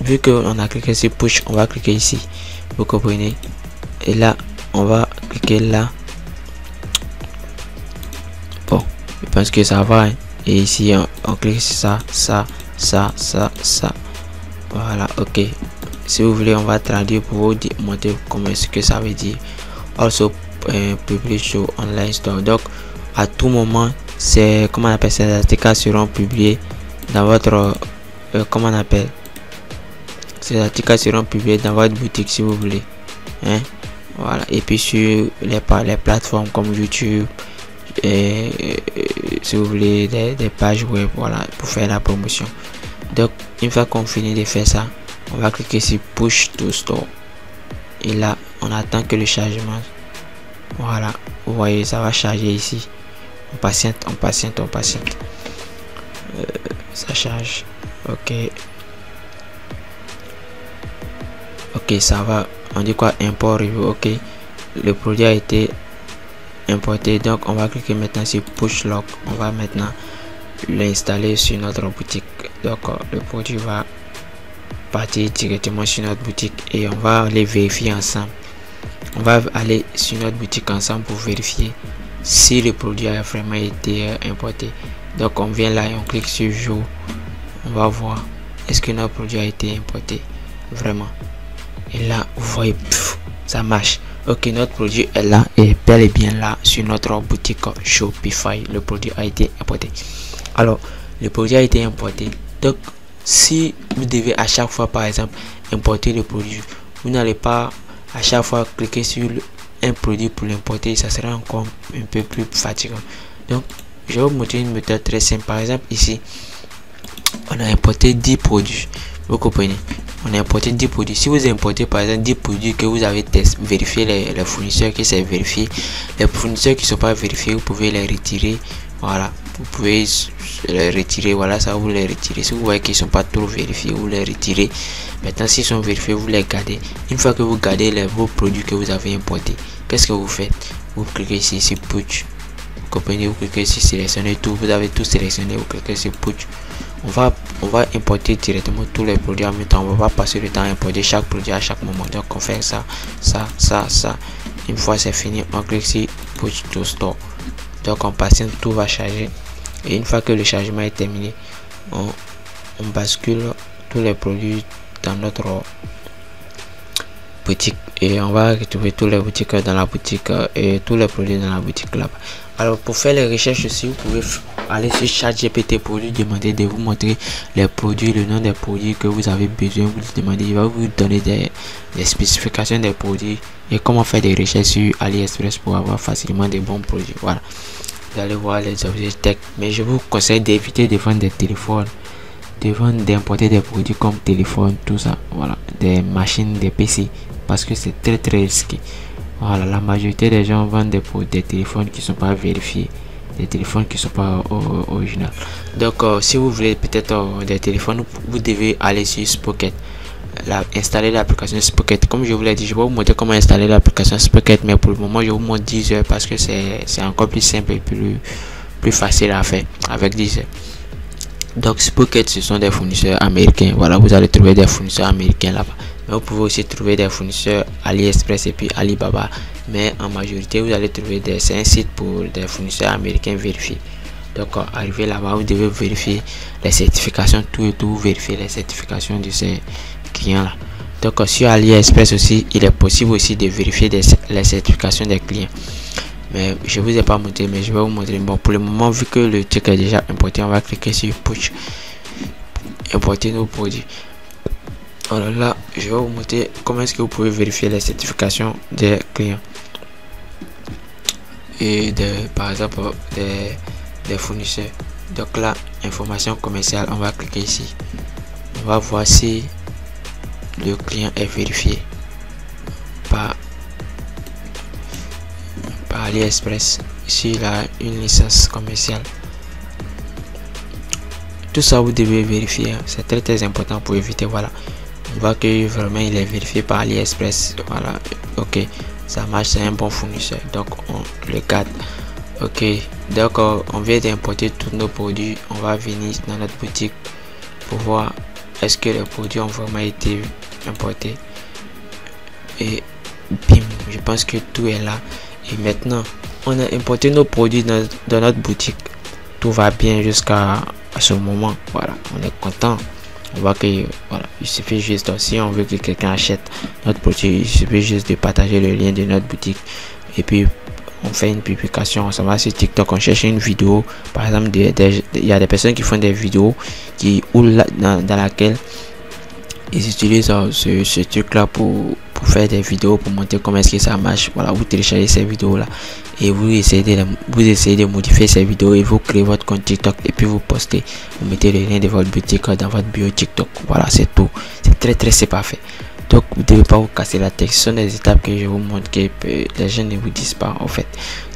vu qu'on a cliqué sur push, on va cliquer ici. Vous comprenez? Et là on va cliquer là. Bon, je pense que ça va. Hein. Et ici on clique sur ça. Voilà, ok. Si vous voulez, on va traduire pour vous montrer comment ce que ça veut dire. Also publish sur online store. Donc à tout moment, c'est comment on appelle, ces articles seront publiés dans votre comment on appelle, ces articles seront publiés dans votre boutique si vous voulez, hein. Voilà, et puis sur les plateformes comme YouTube et si vous voulez des pages web, voilà, pour faire la promotion. Donc une fois qu'on finit de faire ça, on va cliquer sur push to store et là on attend que le chargement, voilà, vous voyez ça va charger ici. On patiente, ça charge. Ok, ça va. On dit quoi? Import review. Ok, le produit a été importé. Donc on va cliquer maintenant sur push lock. On va maintenant l'installer sur notre boutique. Donc le produit va partir directement sur notre boutique et on va aller vérifier ensemble. On va aller sur notre boutique ensemble pour vérifier si le produit a vraiment été importé. Donc on vient là et on clique sur jour. On va voir est-ce que notre produit a été importé vraiment. Et là vous voyez, ça marche. Ok, notre produit est là et bel et bien là sur notre boutique Shopify. Le produit a été importé. Alors le produit a été importé. Donc si vous devez à chaque fois par exemple importer le produit, vous n'allez pas à chaque fois cliquer sur un produit pour l'importer, ça sera encore un peu plus fatigant. Donc je vais vous montrer une méthode très simple. Par exemple ici on a importé 10 produits, vous comprenez, on a importé 10 produits. Si vous importez par exemple 10 produits que vous avez vérifié les fournisseurs qui c'est vérifié, les fournisseurs qui sont pas vérifiés, vous pouvez les retirer. Voilà, vous pouvez les retirer. Voilà, ça vous les retirez. Si vous voyez qu'ils sont pas trop vérifiés, vous les retirez. Maintenant s'ils sont vérifiés, vous les gardez. Une fois que vous gardez vos produits que vous avez importés, qu'est-ce que vous faites? Vous cliquez ici sur push, vous comprenez, vous cliquez sur sélectionner tout. Vous avez tout sélectionné, vous cliquez sur push. On va importer directement tous les produits en même temps. On va pas passer le temps à importer chaque produit à chaque moment. Donc on fait ça. Une fois c'est fini, on clique sur push to store. Donc on patiente, tout va charger et une fois que le chargement est terminé, on bascule tous les produits dans notre boutique et on va retrouver tous les boutiques dans la boutique et tous les produits dans la boutique là-bas. Alors pour faire les recherches aussi, vous pouvez aller sur ChatGPT pour lui demander de vous montrer les produits, le nom des produits que vous avez besoin. Vous lui demandez, il va vous donner des spécifications des produits et comment faire des recherches sur AliExpress pour avoir facilement des bons produits. Voilà, vous allez voir les objets tech, mais je vous conseille d'éviter de vendre des téléphones, d'importer des produits comme téléphone, tout ça, voilà, des machines, des PC, parce que c'est très risqué. Voilà, la majorité des gens vendent des téléphones qui sont pas vérifiés, des téléphones qui sont pas originaux. Donc si vous voulez peut-être des téléphones, vous devez aller sur Spocket, installer l'application Spocket. Comme je vous l'ai dit, je vais vous montrer comment installer l'application Spocket, mais pour le moment je vous montre Deezer parce que c'est encore plus simple et plus facile à faire avec Deezer. Donc Spocket, ce sont des fournisseurs américains. Voilà, vous allez trouver des fournisseurs américains là-bas, mais vous pouvez aussi trouver des fournisseurs AliExpress et puis Alibaba, mais en majorité vous allez trouver c'est un site pour des fournisseurs américains vérifiés. Donc arrivé là-bas, vous devez vérifier les certifications, tout vérifier les certifications de ces clients là. Donc sur AliExpress aussi, il est possible aussi de vérifier les certifications des clients, mais je vous ai pas montré, mais je vais vous montrer. Bon, pour le moment, vu que le truc est déjà importé, on va cliquer sur push, importer nos produits. Alors là, je vais vous montrer comment est-ce que vous pouvez vérifier les certifications des clients et par exemple des fournisseurs. Donc là, information commerciale, on va cliquer ici, on va voir si le client est vérifié par AliExpress. Ici il a une licence commerciale. Tout ça vous devez vérifier, c'est très important pour éviter. Voilà, on voit que vraiment il est vérifié par AliExpress. Voilà, ok, ça marche, c'est un bon fournisseur, donc on le garde. Ok, donc on vient d'importer tous nos produits. On va venir dans notre boutique pour voir est-ce que les produits ont vraiment été importés, et bim, je pense que tout est là. Et maintenant on a importé nos produits dans notre boutique, tout va bien jusqu'à ce moment. Voilà, on est content. On voit que voilà, il suffit juste, si on veut que quelqu'un achète notre produit, il suffit juste de partager le lien de notre boutique et puis on fait une publication. On s'en va sur TikTok, on cherche une vidéo, par exemple il y a des personnes qui font des vidéos dans laquelle ils utilisent ce truc là pour faire des vidéos, pour montrer comment est-ce que ça marche. Voilà, vous téléchargez ces vidéos là et vous essayez de modifier ces vidéos et vous créez votre compte TikTok et puis vous postez, vous mettez le lien de votre boutique dans votre bio TikTok. Voilà, c'est tout, c'est très c'est parfait. Donc vous ne devez pas vous casser la tête. Ce sont des étapes que je vous montre que les gens ne vous disent pas en fait.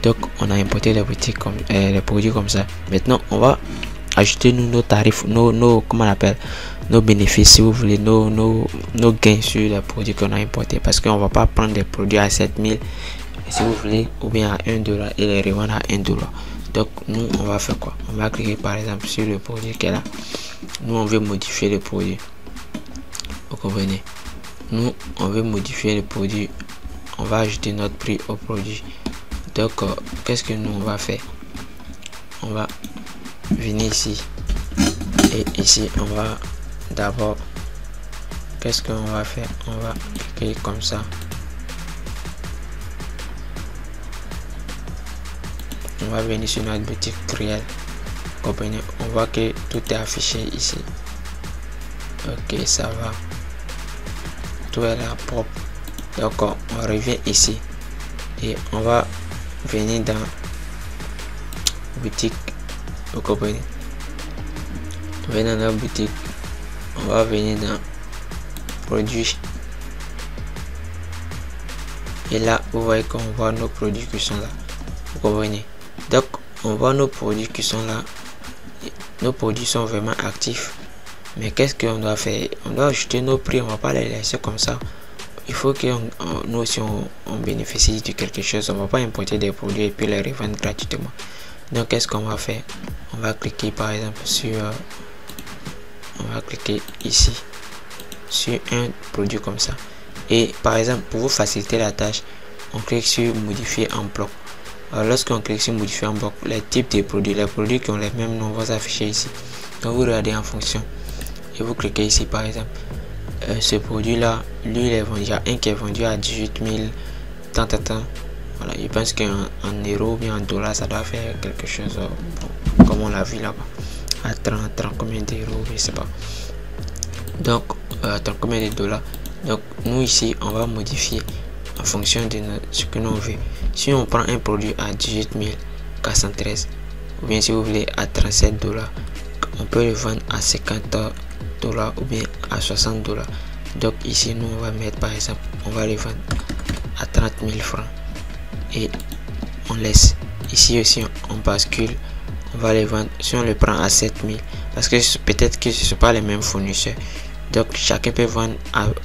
Donc on a importé les boutiques comme les produits comme ça. Maintenant on va ajouter nos tarifs, comment on appelle, nos bénéfices, si vous voulez, nos gains sur les produits qu'on a importés, parce qu'on va pas prendre des produits à 7000 si vous voulez, ou bien à $1 et les revendre à $1. Donc nous on va faire quoi? On va cliquer par exemple sur le produit qui est là. Nous on veut modifier le produit, vous comprenez? Nous on veut modifier le produit, on va ajouter notre prix au produit. Donc qu'est-ce que nous on va faire? On va venir ici et ici on va d'abord, qu'est-ce qu'on va faire? On va cliquer comme ça, on va venir sur notre boutique réelle, comprenez? On voit que tout est affiché ici. Ok, ça va, tout est là propre. Donc on revient ici et on va venir dans boutique, vous comprenez? On va dans notre boutique, on va venir dans produits et là vous voyez qu'on voit nos produits qui sont là, vous comprenez? Donc on voit nos produits qui sont là, nos produits sont vraiment actifs. Mais qu'est-ce qu'on doit faire? On doit ajouter nos prix, on va pas les laisser comme ça. Il faut que nous aussi on bénéficie de quelque chose. On va pas importer des produits et puis les revendre gratuitement. Donc qu'est-ce qu'on va faire? On va cliquer par exemple sur on va cliquer ici sur un produit comme ça, et par exemple pour vous faciliter la tâche, on clique sur modifier en bloc. Alors lorsqu'on clique sur modifier en bloc, les types de produits, les produits qui ont les mêmes noms vont s'afficher ici. Donc vous regardez en fonction et vous cliquez ici par exemple ce produit là, lui il est vendu, il y a un qui est vendu à 18 000 tant. Voilà, je pense qu'en euros ou bien en dollars ça doit faire quelque chose comme on l'a vu là-bas à 30 combien d'euros, je sais pas. Donc 30 combien de dollars. Donc nous ici on va modifier en fonction de ce que nous veut. Si on prend un produit à 18 413 ou bien si vous voulez à 37 $, on peut le vendre à 50 $ ou bien à 60 $. Donc ici nous on va mettre par exemple, on va le vendre à 30 000 francs et on laisse. Ici aussi on bascule, on va les vendre, si on le prend à 7 000 parce que peut-être que ce ne sont pas les mêmes fournisseurs, donc chacun peut vendre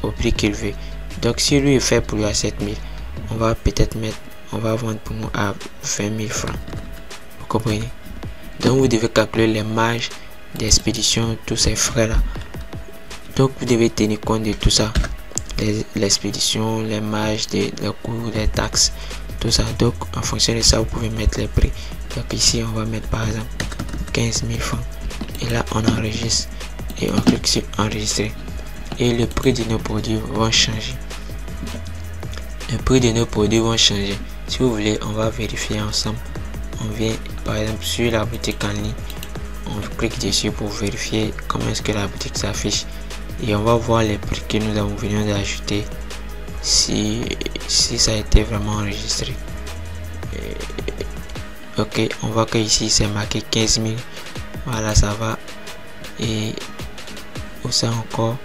au prix qu'il veut. Donc si lui est fait pour lui à 7 000, on va peut-être mettre, on va vendre pour nous à 20 000 francs, vous comprenez. Donc vous devez calculer les marges d'expédition, tous ces frais là. Donc vous devez tenir compte de tout ça, l'expédition, les marges, les coûts, les taxes, tout ça. Donc en fonction de ça vous pouvez mettre les prix. Donc ici on va mettre par exemple 15 000 francs et là on enregistre et on clique sur enregistrer et le prix de nos produits vont changer. Le prix de nos produits vont changer. Si vous voulez, on va vérifier ensemble. On vient par exemple sur la boutique en ligne, on clique dessus pour vérifier comment est-ce que la boutique s'affiche et on va voir les prix que nous avons venu d'ajouter, si ça a été vraiment enregistré. Ok, on voit que ici c'est marqué 15 000, voilà, ça va. Et où ça encore,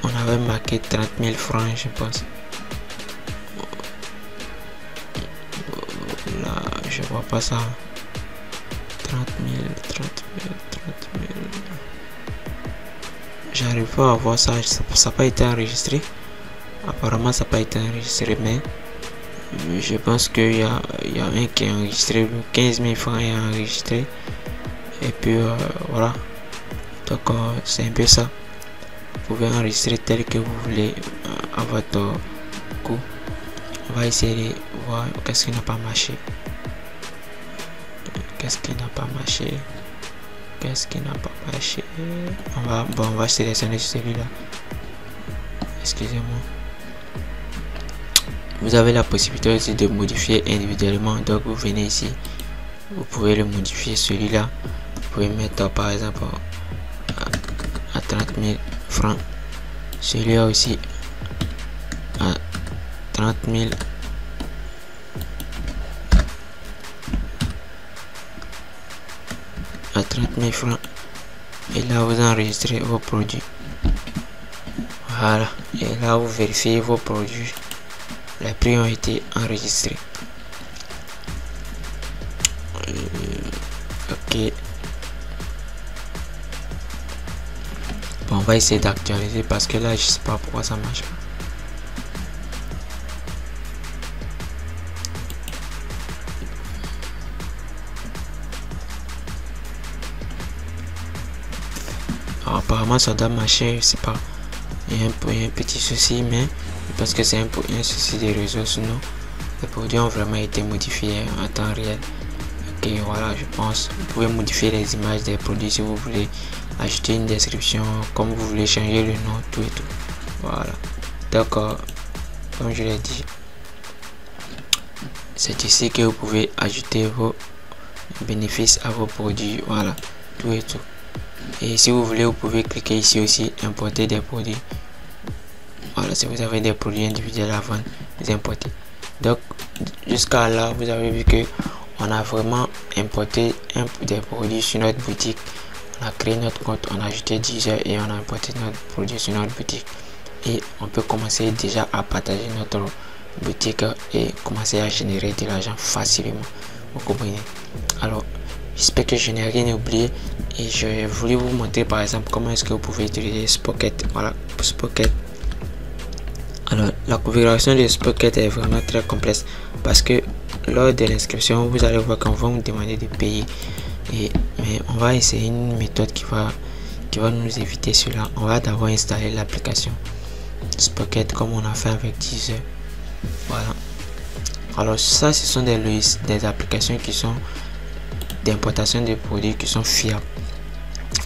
on avait marqué 30 000 francs je pense. Là je vois pas ça. 30 000. J'arrive pas à voir ça, ça n'a pas été enregistré. Apparemment ça n'a pas été enregistré, mais je pense qu'il y a un qui est enregistré, 15 000 francs est enregistré. Et puis voilà, donc c'est un peu ça. Vous pouvez enregistrer tel que vous voulez à votre coût. On va essayer de voir qu'est-ce qui n'a pas marché. On va sélectionner celui-là. Excusez-moi. Vous avez la possibilité aussi de modifier individuellement. Donc vous venez ici, vous pouvez le modifier celui-là. Vous pouvez mettre par exemple à 30 000 francs. Celui-là aussi à 30 000. À 30 000 francs. Et là vous enregistrez vos produits. Voilà. Et là vous vérifiez vos produits. Les prix ont été enregistrés. Ok. Bon, on va essayer d'actualiser parce que là je sais pas pourquoi ça marche pas. Alors, apparemment ça doit marcher, je sais pas. Il y a un petit souci, mais parce que c'est un souci des réseaux, sinon les produits ont vraiment été modifiés en temps réel. Ok, voilà, je pense. Vous pouvez modifier les images des produits si vous voulez, ajouter une description, comme vous voulez, changer le nom, tout et tout. Voilà. Donc, comme je l'ai dit, c'est ici que vous pouvez ajouter vos bénéfices à vos produits. Voilà, tout et tout. Et si vous voulez, vous pouvez cliquer ici aussi, importer des produits. Voilà, si vous avez des produits individuels à vendre, les importer. Donc jusqu'à là, vous avez vu que on a vraiment importé des produits sur notre boutique. On a créé notre compte, on a ajouté 10 heures et on a importé notre produit sur notre boutique. Et on peut commencer déjà à partager notre boutique et commencer à générer de l'argent facilement. Vous comprenez? Alors, j'espère que je n'ai rien oublié et je voulais vous montrer par exemple comment est-ce que vous pouvez utiliser Spocket. Voilà, Spocket. Alors, la configuration de Spocket est vraiment très complexe parce que lors de l'inscription, vous allez voir qu'on va vous demander de payer. Mais on va essayer une méthode qui va nous éviter cela. On va d'abord installer l'application Spocket comme on a fait avec Deezer. Voilà. Alors ça, ce sont des applications qui sont d'importation de produits qui sont fiables.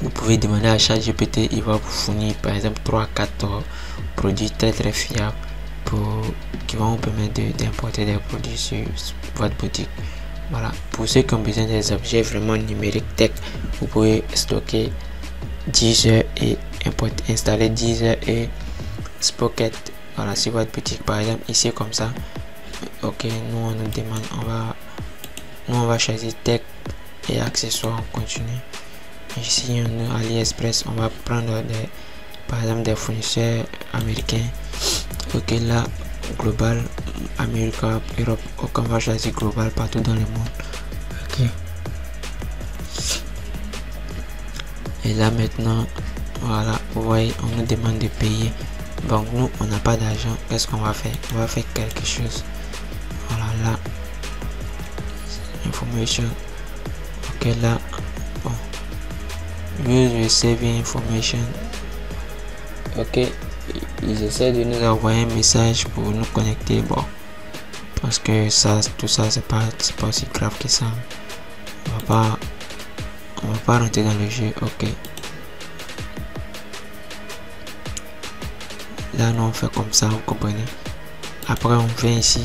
vous pouvez demander à ChatGPT, il va vous fournir par exemple 3-4 produits très fiables qui vont vous permettre d'importer des produits sur votre boutique. Voilà, pour ceux qui ont besoin des objets vraiment numériques tech, vous pouvez stocker Deezer et installer Deezer et Spocket, voilà, sur votre boutique. Par exemple ici comme ça, ok, nous on nous demande, on va choisir tech et accessoires, on continue. Ici on a AliExpress, on va prendre par exemple des fournisseurs américains. Ok, là global, Amérique, Europe, on va choisir global partout dans le monde. Ok, et là maintenant, voilà, vous voyez, on nous demande de payer. Donc nous on n'a pas d'argent, qu'est-ce qu'on va faire? On va faire quelque chose. Voilà, là information, ok, là bon, use saving information. Ok, ils essaient de nous envoyer un message pour nous connecter. Bon, parce que ça, tout ça c'est pas aussi grave que ça. On va pas rentrer dans le jeu. Ok, là nous on fait comme ça, vous comprenez. Après on vient ici,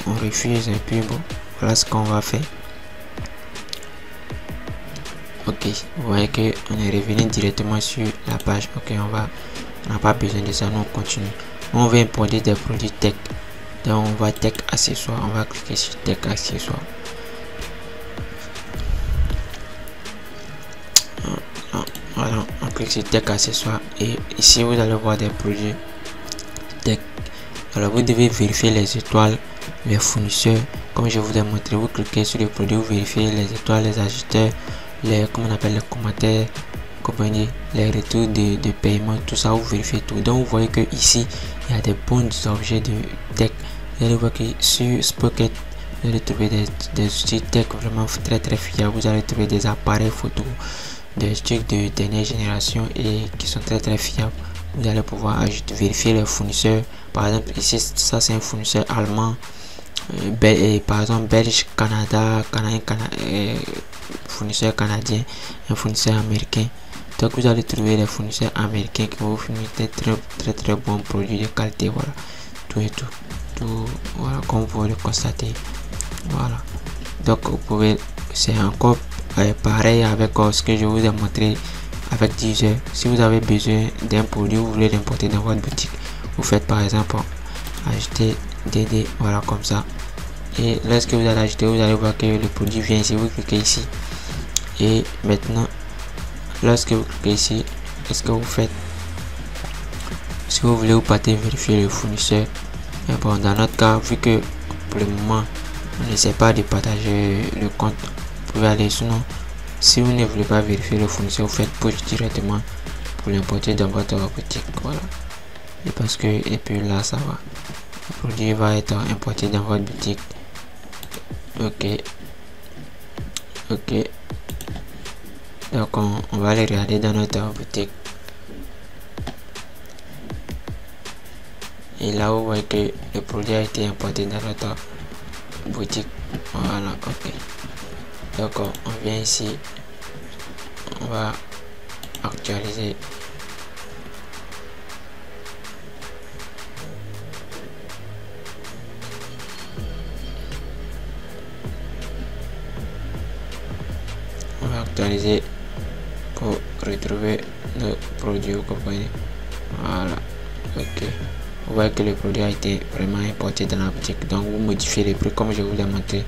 on refuse et puis bon, voilà ce qu'on va faire. Ok, vous voyez que on est revenu directement sur la page. Ok, on n'a pas besoin de ça, nous on continue. On va importer des produits tech, donc on va tech accessoires, on va cliquer sur tech accessoires. Voilà, on clique sur tech accessoires et ici vous allez voir des produits tech. Alors vous devez vérifier les étoiles, les fournisseurs, comme je vous ai montré. Vous cliquez sur les produits, vous vérifiez les étoiles, les ajusteurs, comment on appelle les commentaires, compagnie, les retours de paiement, tout ça, vous vérifiez tout. Donc vous voyez que ici il y a des bons objets de tech. Vous allez voir que sur Spocket vous allez trouver des outils tech vraiment très fiables. Vous allez trouver des appareils photo, des trucs de dernière génération et qui sont très fiables. Vous allez pouvoir vérifier les fournisseurs. Par exemple ici ça c'est un fournisseur allemand, par exemple belge, Canada, fournisseur canadien, un fournisseur américain. Donc vous allez trouver les fournisseurs américains qui vont vous fournir très bons produits de qualité. Voilà, tout voilà, comme vous pouvez le constater. Voilà, donc vous pouvez, c'est encore pareil avec ce que je vous ai montré avec Deezer. Si vous avez besoin d'un produit, vous voulez l'importer dans votre boutique, vous faites par exemple acheter DD, voilà, comme ça, et lorsque vous allez acheter, vous allez voir que le produit vient ici. Vous cliquez ici et maintenant lorsque vous cliquez ici, qu'est-ce que vous faites? Si vous voulez, vous partez vérifier le fournisseur. Mais bon, dans notre cas, vu que pour le moment on n'essaie pas de partager le compte, vous pouvez aller. Sinon, si vous ne voulez pas vérifier le fournisseur, vous faites push directement pour l'importer dans votre boutique. Voilà, et parce que, et puis là ça va, le produit va être importé dans votre boutique. Ok, donc on va aller regarder dans notre boutique. Et là vous voyez que le produit a été importé dans notre boutique. Voilà, ok. Donc on vient ici, on va actualiser. On va actualiser pour retrouver le produit, vous comprenez. Voilà, ok. Vous voyez que le produit a été vraiment importé dans la boutique. Donc vous modifiez les prix comme je vous l'ai montré.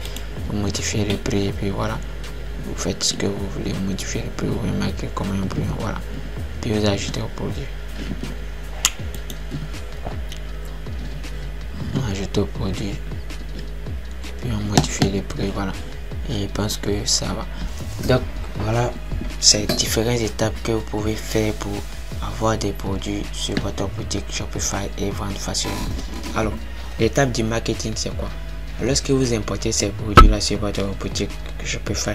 Vous modifiez les prix et puis voilà, vous faites ce que vous voulez. Modifier le prix, vous remarquez comme un prix, voilà, puis vous ajoutez au produit. On ajoute au produit puis on modifie les prix, voilà, et je pense que ça va. Donc voilà, c'est différentes étapes que vous pouvez faire pour avoir des produits sur votre boutique Shopify et vendre facilement. Alors l'étape du marketing, c'est quoi? Lorsque vous importez ces produits là sur votre boutique Shopify,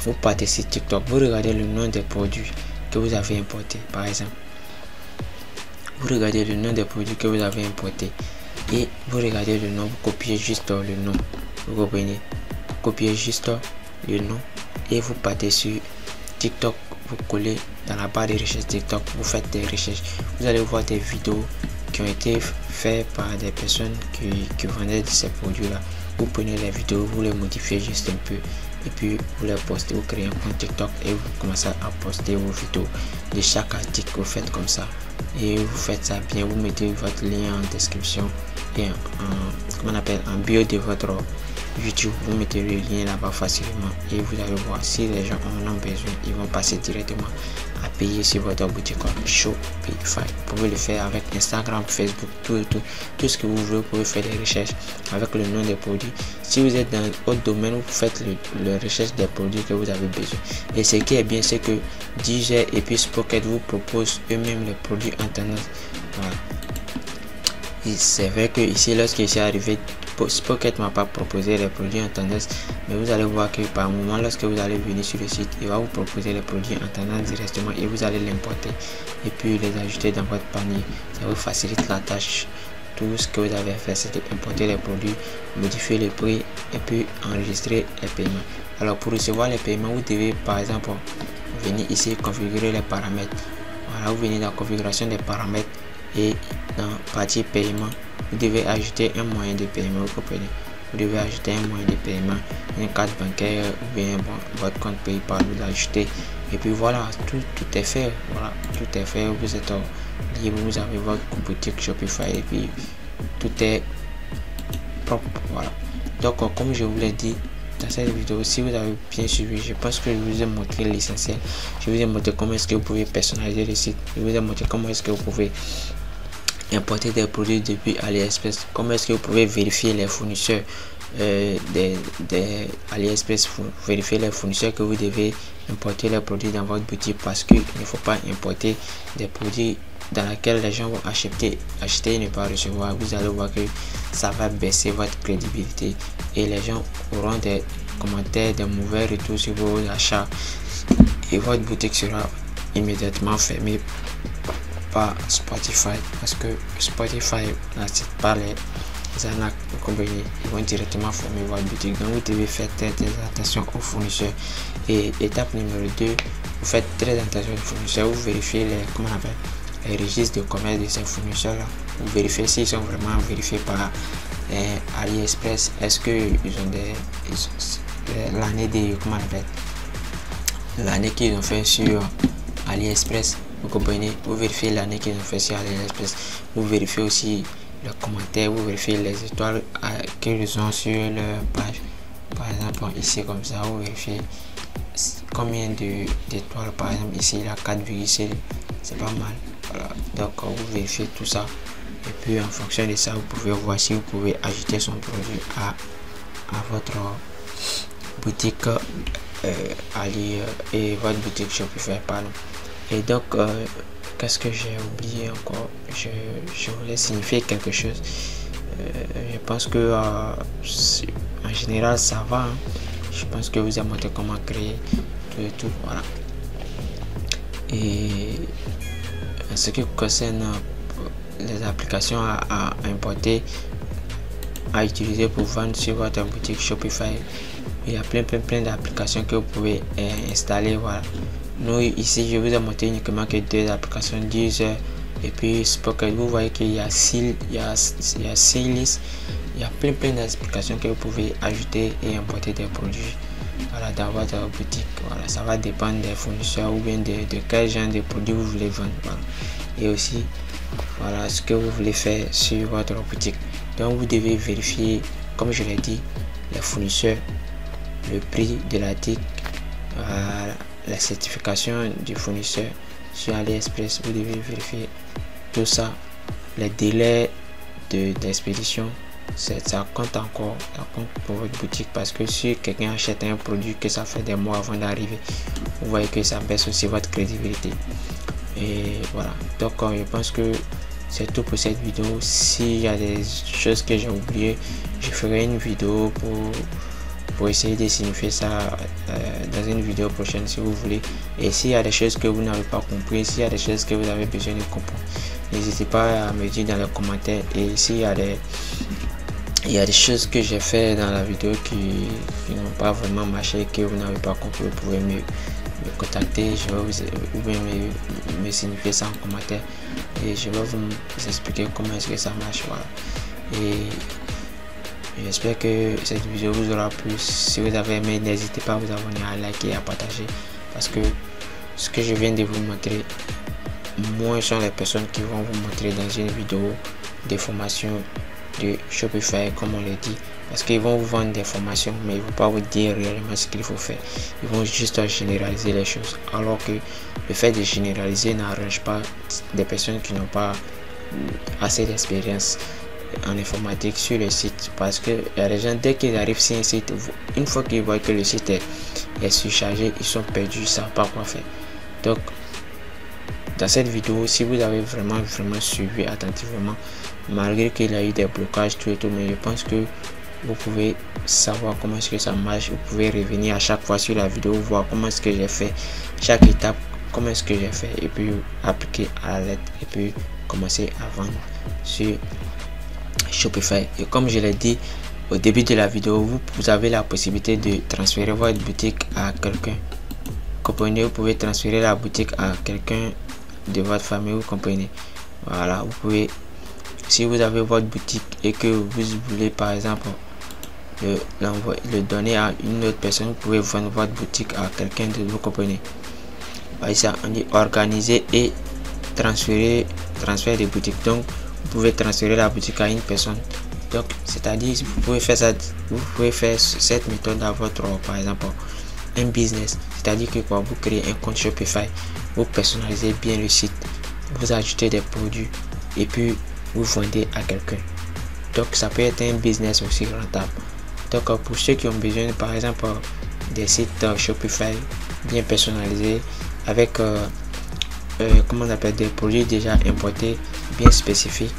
vous partez sur TikTok, vous regardez le nom des produits que vous avez importés. Par exemple, vous regardez le nom des produits que vous avez importés et vous regardez le nom, vous copiez juste le nom, vous comprenez, copiez juste le nom et vous partez sur TikTok, vous collez dans la barre de recherche TikTok, vous faites des recherches, vous allez voir des vidéos qui ont été faites par des personnes qui vendaient ces produits là. Vous prenez les vidéos, vous les modifiez juste un peu et puis vous les postez, vous créez un compte TikTok et vous commencez à poster vos vidéos de chaque article. Vous faites comme ça et vous faites ça bien, vous mettez votre lien en description et en bio de votre YouTube, vous mettez le lien là-bas facilement et vous allez voir si les gens en ont besoin, ils vont passer directement à payer sur votre boutique Shopify. Vous pouvez le faire avec Instagram, Facebook, tout ce que vous voulez. Vous pouvez faire des recherches avec le nom des produits. Si vous êtes dans autre domaine, vous faites le recherche des produits que vous avez besoin. Et ce qui est bien, c'est que Deezer et puis Spocket vous proposent eux-mêmes les produits en tendance. Voilà. C'est vrai que ici, lorsque c'est arrivé, Spocket m'a pas proposé les produits en tendance, mais vous allez voir que par moment, lorsque vous allez venir sur le site, il va vous proposer les produits en tendance directement et vous allez l'importer et puis les ajouter dans votre panier. Ça vous facilite la tâche. Tout ce que vous avez à faire, c'est d'importer les produits, modifier le prix et puis enregistrer les paiements. Alors pour recevoir les paiements, vous devez par exemple venir ici configurer les paramètres. Voilà, vous venez dans la configuration des paramètres et dans partie paiement, vous devez ajouter un moyen de paiement. Vous comprenez? Vous devez ajouter un moyen de paiement, une carte bancaire ou bien votre compte PayPal, vous l'ajoutez et puis voilà, tout est fait. Voilà, tout est fait. Vous êtes libre, vous avez votre boutique Shopify et puis tout est propre. Voilà. Donc comme je vous l'ai dit dans cette vidéo, si vous avez bien suivi, je pense que je vous ai montré l'essentiel. Je vous ai montré comment est-ce que vous pouvez personnaliser le site. Je vous ai montré comment est-ce que vous pouvez importer des produits depuis AliExpress, comment est-ce que vous pouvez vérifier les fournisseurs des AliExpress, vérifier les fournisseurs que vous devez importer les produits dans votre boutique, parce qu'il ne faut pas importer des produits dans lesquels les gens vont acheter et ne pas recevoir. Vous allez voir que ça va baisser votre crédibilité et les gens auront des commentaires, des mauvais retours sur vos achats et votre boutique sera immédiatement fermée par Spotify, parce que Spotify n'accepte pas les arnaques. Vous comprenez, ils vont directement fermer votre boutique. Donc vous devez faire très attention aux fournisseurs. Et étape numéro 2, vous faites très attention aux fournisseurs. Vous vérifiez les registres de commerce de ces fournisseurs là. Vous vérifiez s'ils sont vraiment vérifiés par AliExpress. Est-ce que ils ont l'année qu'ils ont fait sur AliExpress. Vous comprenez, vous vérifiez l'année qu'ils ont fait sur AliExpress. Vous vérifiez aussi les commentaires, vous vérifiez les étoiles qu'ils ont sur leur page. Par exemple, ici comme ça, vous vérifiez combien d'étoiles. Par exemple, ici il a 4,6, c'est pas mal. Voilà. Donc vous vérifiez tout ça et puis en fonction de ça, vous pouvez voir si vous pouvez ajouter son produit à votre boutique et votre boutique Shopify, pardon. Et donc qu'est-ce que j'ai oublié encore? Je voulais signifier quelque chose. Je pense que en général ça va, hein. Je pense que vous avez montré comment créer tout, voilà. Et en ce qui concerne les applications à importer, à utiliser pour vendre sur votre boutique Shopify, il y a plein d'applications que vous pouvez installer. Voilà. Nous ici je vous ai montré uniquement que 2 applications, Deezer et puis Spocket. Vous voyez qu'il y a 6 listes, il y a plein d'applications que vous pouvez ajouter et importer des produits, voilà, dans votre boutique. Voilà, ça va dépendre des fournisseurs ou bien de quel genre de produits vous voulez vendre. Voilà. Et aussi voilà ce que vous voulez faire sur votre boutique. Donc vous devez vérifier, comme je l'ai dit, les fournisseurs, le prix de l'article, la certification du fournisseur sur AliExpress. Vous devez vérifier tout ça, les délais d'expédition. Ça compte encore, ça compte pour votre boutique, parce que si quelqu'un achète un produit que ça fait des mois avant d'arriver, vous voyez que ça baisse aussi votre crédibilité. Et voilà, donc je pense que c'est tout pour cette vidéo. S'il y a des choses que j'ai oubliées, je ferai une vidéo pour essayer de signifier ça dans une vidéo prochaine si vous voulez. Et s'il y a des choses que vous n'avez pas compris, s'il y a des choses que vous avez besoin de comprendre, n'hésitez pas à me dire dans les commentaires. Et s'il y a des choses que j'ai fait dans la vidéo qui n'ont pas vraiment marché, que vous n'avez pas compris, vous pouvez me contacter, je vais me signifier ça en commentaire et je vais vous expliquer comment est-ce que ça marche. Voilà. Et j'espère que cette vidéo vous aura plu. Si vous avez aimé, n'hésitez pas à vous abonner, à liker et à partager, parce que ce que je viens de vous montrer, moins sont les personnes qui vont vous montrer dans une vidéo des formations de Shopify, comme on l'a dit, parce qu'ils vont vous vendre des formations, mais ils ne vont pas vous dire réellement ce qu'il faut faire. Ils vont juste généraliser les choses, alors que le fait de généraliser n'arrange pas des personnes qui n'ont pas assez d'expérience en informatique sur le site, parce que les gens, dès qu'ils arrivent sur un site, une fois qu'ils voient que le site est surchargé, ils sont perdus, ils ne savent pas quoi faire. Donc dans cette vidéo, si vous avez vraiment suivi attentivement, malgré qu'il y a eu des blocages tout et tout, mais je pense que vous pouvez savoir comment est-ce que ça marche. Vous pouvez revenir à chaque fois sur la vidéo, voir comment est-ce que j'ai fait chaque étape, comment est-ce que j'ai fait, et puis appliquer à la lettre, et puis commencer à vendre sur Shopify. Et comme je l'ai dit au début de la vidéo, vous avez la possibilité de transférer votre boutique à quelqu'un. Comprenez, vous pouvez transférer la boutique à quelqu'un de votre famille, vous comprenez. Voilà, vous pouvez, si vous avez votre boutique et que vous voulez par exemple le donner à une autre personne, vous pouvez vendre votre boutique à quelqu'un de vous, comprenez. Ça, on dit organiser et transfert de boutique. Donc vous pouvez transférer la boutique à une personne. Donc c'est-à-dire, vous pouvez faire ça, vous pouvez faire cette méthode à votre, par exemple, un business. C'est-à-dire que quoi, vous créez un compte Shopify, vous personnalisez bien le site, vous ajoutez des produits et puis vous vendez à quelqu'un. Donc ça peut être un business aussi rentable. Donc pour ceux qui ont besoin par exemple des sites Shopify bien personnalisés avec comment on appelle, des produits déjà importés bien spécifiques,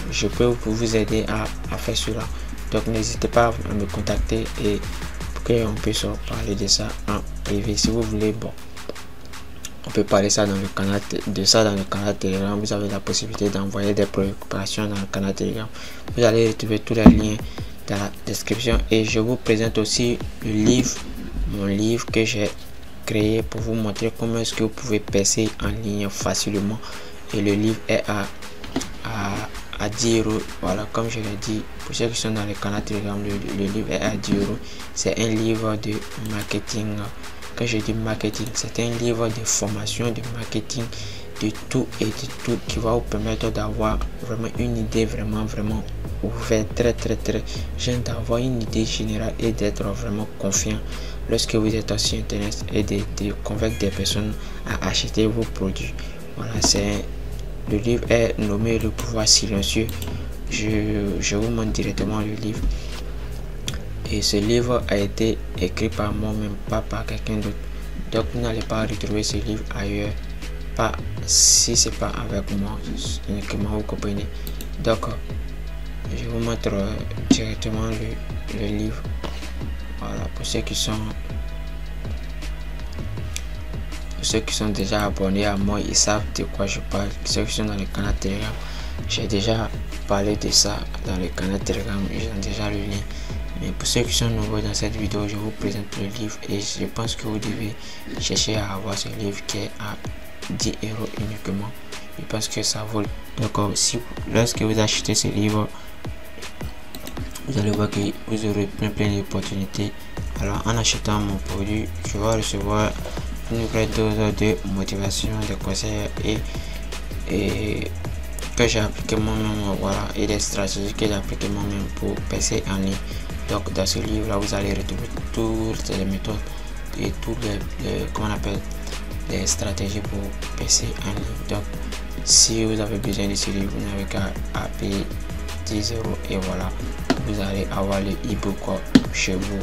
je peux vous aider à faire cela. Donc n'hésitez pas à me contacter et on peut parler de ça en privé si vous voulez. Bon, on peut parler ça dans le canal dans le canal Telegram. Vous avez la possibilité d'envoyer des préoccupations dans le canal Telegram. Vous allez retrouver tous les liens dans la description, et je vous présente aussi mon livre que j'ai créé pour vous montrer comment est-ce que vous pouvez percer en ligne facilement. Et le livre est à 10 €. Voilà, comme je l'ai dit, pour ceux qui sont dans le canal Telegram, le livre est à 10 €. C'est un livre de marketing. Quand je dis marketing, c'est un livre de formation de marketing, de tout et de tout, qui va vous permettre d'avoir vraiment une idée vraiment ouverte, très jeune, d'avoir une idée générale et d'être vraiment confiant lorsque vous êtes sur internet, et de convaincre des personnes à acheter vos produits. Voilà, le livre est nommé Le pouvoir silencieux. Je vous montre directement le livre. Et ce livre a été écrit par moi-même, pas par quelqu'un d'autre. Donc vous n'allez pas retrouver ce livre ailleurs, pas si c'est pas avec moi uniquement, vous comprenez. Donc je vous montre directement le livre. Voilà, pour ceux qui sont déjà abonnés à moi, ils savent de quoi je parle. Ceux qui sont dans le canal Telegram, j'ai déjà parlé de ça dans le canal Telegram, ils ont déjà le lien. Mais pour ceux qui sont nouveaux dans cette vidéo, je vous présente le livre, et je pense que vous devez chercher à avoir ce livre qui est à 10 € uniquement. Je pense que ça vaut. Donc si lorsque vous achetez ce livre, vous allez voir que vous aurez plein d'opportunités. Alors en achetant mon produit, je vais recevoir une vraie dose de motivation, de conseils et que j'ai appliqué moi-même, voilà, et des stratégies que j'ai appliqué moi-même pour percer en ligne. Donc dans ce livre là, vous allez retrouver toutes les méthodes et toutes les comment on appelle, les stratégies pour percer en ligne. Donc si vous avez besoin de ce livre, vous n'avez qu'à payer 10 € et voilà, vous allez avoir le e-book chez vous.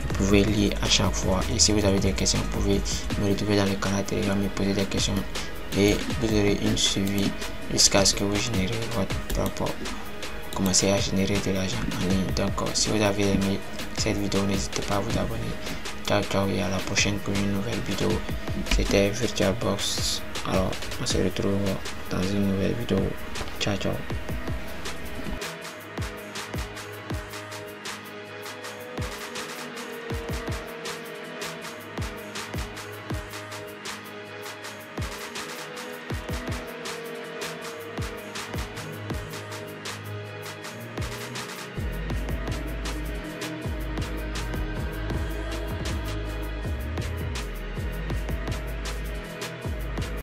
Vous pouvez lire à chaque fois, et si vous avez des questions, vous pouvez me retrouver dans le canal Telegram, me poser des questions, et vous aurez une suivi jusqu'à ce que vous générez votre propre, commencez à générer de l'argent en ligne. Donc si vous avez aimé cette vidéo, n'hésitez pas à vous abonner. Ciao et à la prochaine pour une nouvelle vidéo. C'était VirtualBox. Alors on se retrouve dans une nouvelle vidéo. Ciao.